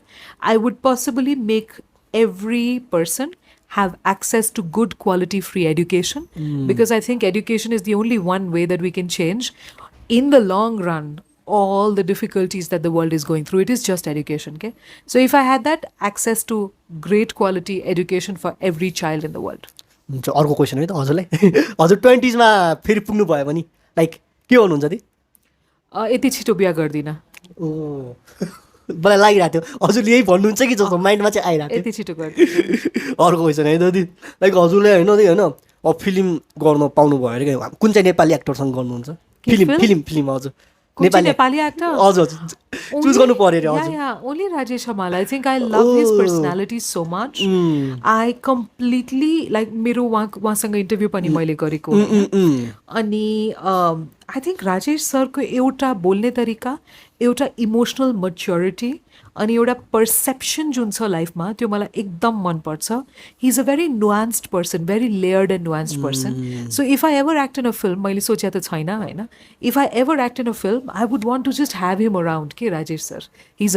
I would possibly make every person have access to good quality free education because I think education is the only one way that we can change in the long run all the difficulties that the world is going through. It is just education, okay? So if I had that access to great quality education for every child in the world. अर्को question है त हजुरलाई हजुर 20s मा फेरि पुग्नु भयो भने लाइक के गर्नुहुन्छ ती यति छिटो बिहा गर्दिनँ मलाई लागिरहेको थियो हजुरले यही भन्नुहुन्छ कि जस्तो माइन्डमा चाहिँ आइरहेको थियो यति छिटो गर्दिनँ अर्को क्वेसन है त लाइक हजुरले होइन अब फिल्म गर्न पाउनु भयो अरे कुन चाहिँ नेपाली एक्टरसँग गर्नुहुन्छ फिल्म हजुर नेपाली एक्टर हजुर चुज गर्नु पर्यो अरे हजुर only Rajesh Hamal I think I love his personality so much I completely like मेरो उहाँसँग इन्टरभ्यू पनि मैले गरेको अनि आई थिङ्क राजेश सरको एउटा बोल्ने तरिका एउटा इमोसनल मच्योरिटी अनि एउटा पर्सेप्सन जुन छ लाइफमा त्यो मलाई एकदम मनपर्छ he is a very nuanced person very layered and nuanced person so if I ever act in a film मैले सोचे त छैन होइन if I ever act in a film I would want to just have him around के Rajesh sir he is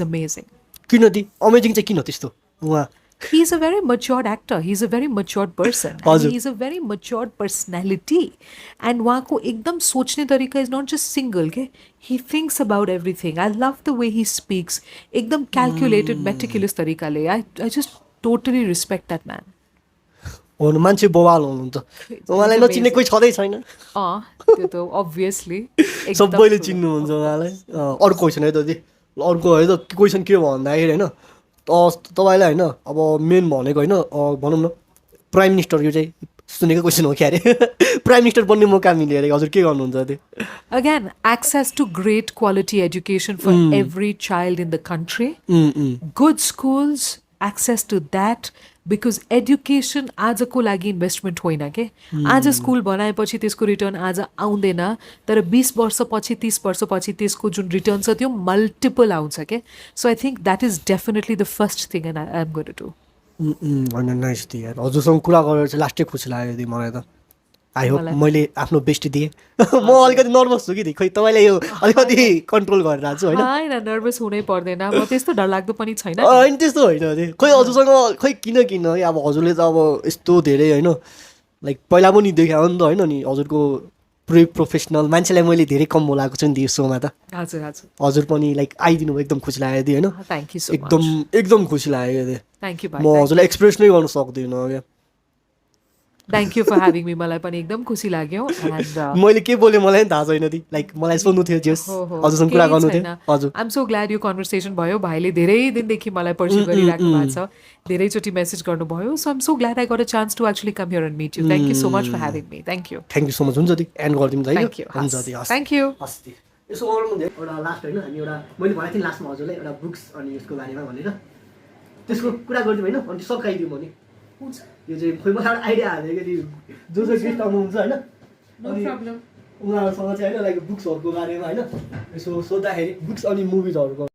amazing किन ती amazing चाहिँ किन त्यस्तो उहाँ he is a very matured actor. He is a very matured person. And he is a very matured personality. And उहाँको एकदम सोच्ने तरिका is not just single. Okay? He thinks about everything. I love the way he speaks. एकदम calculated, meticulous तरिकाले. I just totally respect that man. हो मान्छे बवाल हुनुहुन्छ उहाँलाई नचिन्ने कोही छँदै छैन त्यो त अभियसली सबैले चिन्नुहुन्छ उहाँलाई अर्को क्वेसन है त दी अर्को है त क्वेसन के भन्दाखेरि होइन तपाईँलाई होइन अब मेन भनेको होइन भनौँ न प्राइम मिनिस्टर यो चाहिँ सुनेको क्वेसन हो क्या अरे प्राइम मिनिस्टर बन्ने मौका मिल्यो अरे हजुर के गर्नुहुन्छ त्यो Again, access to great quality education for every child in the country. Good schools, access to that. Because education आजको लागि इन्भेस्टमेन्ट होइन के आज स्कुल बनाएपछि त्यसको रिटर्न आज आउँदैन तर 20 वर्षपछि 30 वर्षपछि त्यसको जुन रिटर्न छ त्यो मल्टिपल आउँछ के so I think that is definitely the first thing and I am going to do होइन नाइस दिए यार हजुरसँग कुरा गरेर चाहिँ लास्टै खुसी लाग्यो दि मलाई त आई होप मैले आफ्नो बेस्ट दिएँ म अलिकति नर्भस छु कि खै तपाईँले यो अलिकति कन्ट्रोल गरेर आएको छु होइन नर्भस हुनै पर्दैन म त्यस्तो डरलाग्दो पनि छैन होइन त्यस्तो होइन खै हजुरसँग खै किन अब हजुरले त अब यस्तो धेरै होइन लाइक पहिला पनि देखायो नि त होइन नि हजुरको प्रोफेसनल मान्छेलाई मैले धेरै कम बोलाएको छु नि त्यो सोमा त हजुर हजुर पनि लाइक आइदिनु भयो एकदम खुसी लाग्यो थियो होइन थ्याङ्क यू सो एकदम खुसी लाग्यो थियो थ्याङ्क यू म हजुरलाई एक्सप्रेस नै गर्न सक्दिनँ क्या thank you for having me मलाई पनि एकदम खुसी लाग्यो मैले के बोलेँ मलाई पनि थाहा छैन दि लाइक मलाई सोध्नु थियो जस हजुरसँग कुरा गर्नु थियो हजुर आइएम सो ग्ल्याड यो कन्भर्सेसन भयो भाइले धेरै दिनदेखि मलाई पर्स्यु गरिराख्नु भएको छ धेरैचोटि मेसेज गर्नुभयो so I'm so glad I got a chance to actually come here and meet you thank you so much for having me thank you so much हुन्छ दि एन्ड गरिदिउँ थ्याङ्क यू हुन्छ दि थ्याङ्क यू यसो गरौँ एउटा last होइन हामी एउटा मैले भनेको थिएँ लास्टमा हजुरलाई एउटा बुक्स अनि यसको बारेमा भनेर त्यसको कुरा गरिदिउँ होइन अनि सकाइदिउँ भने यो चाहिँ खोइ मलाई एउटा आइडिया हाल्यो कि जो जो गेस्ट आउनुहुन्छ होइन अनि उनीहरूसँग चाहिँ होइन लाइक बुक्सहरूको बारेमा होइन यसो सोद्धाखेरि बुक्स अनि मुभिजहरूको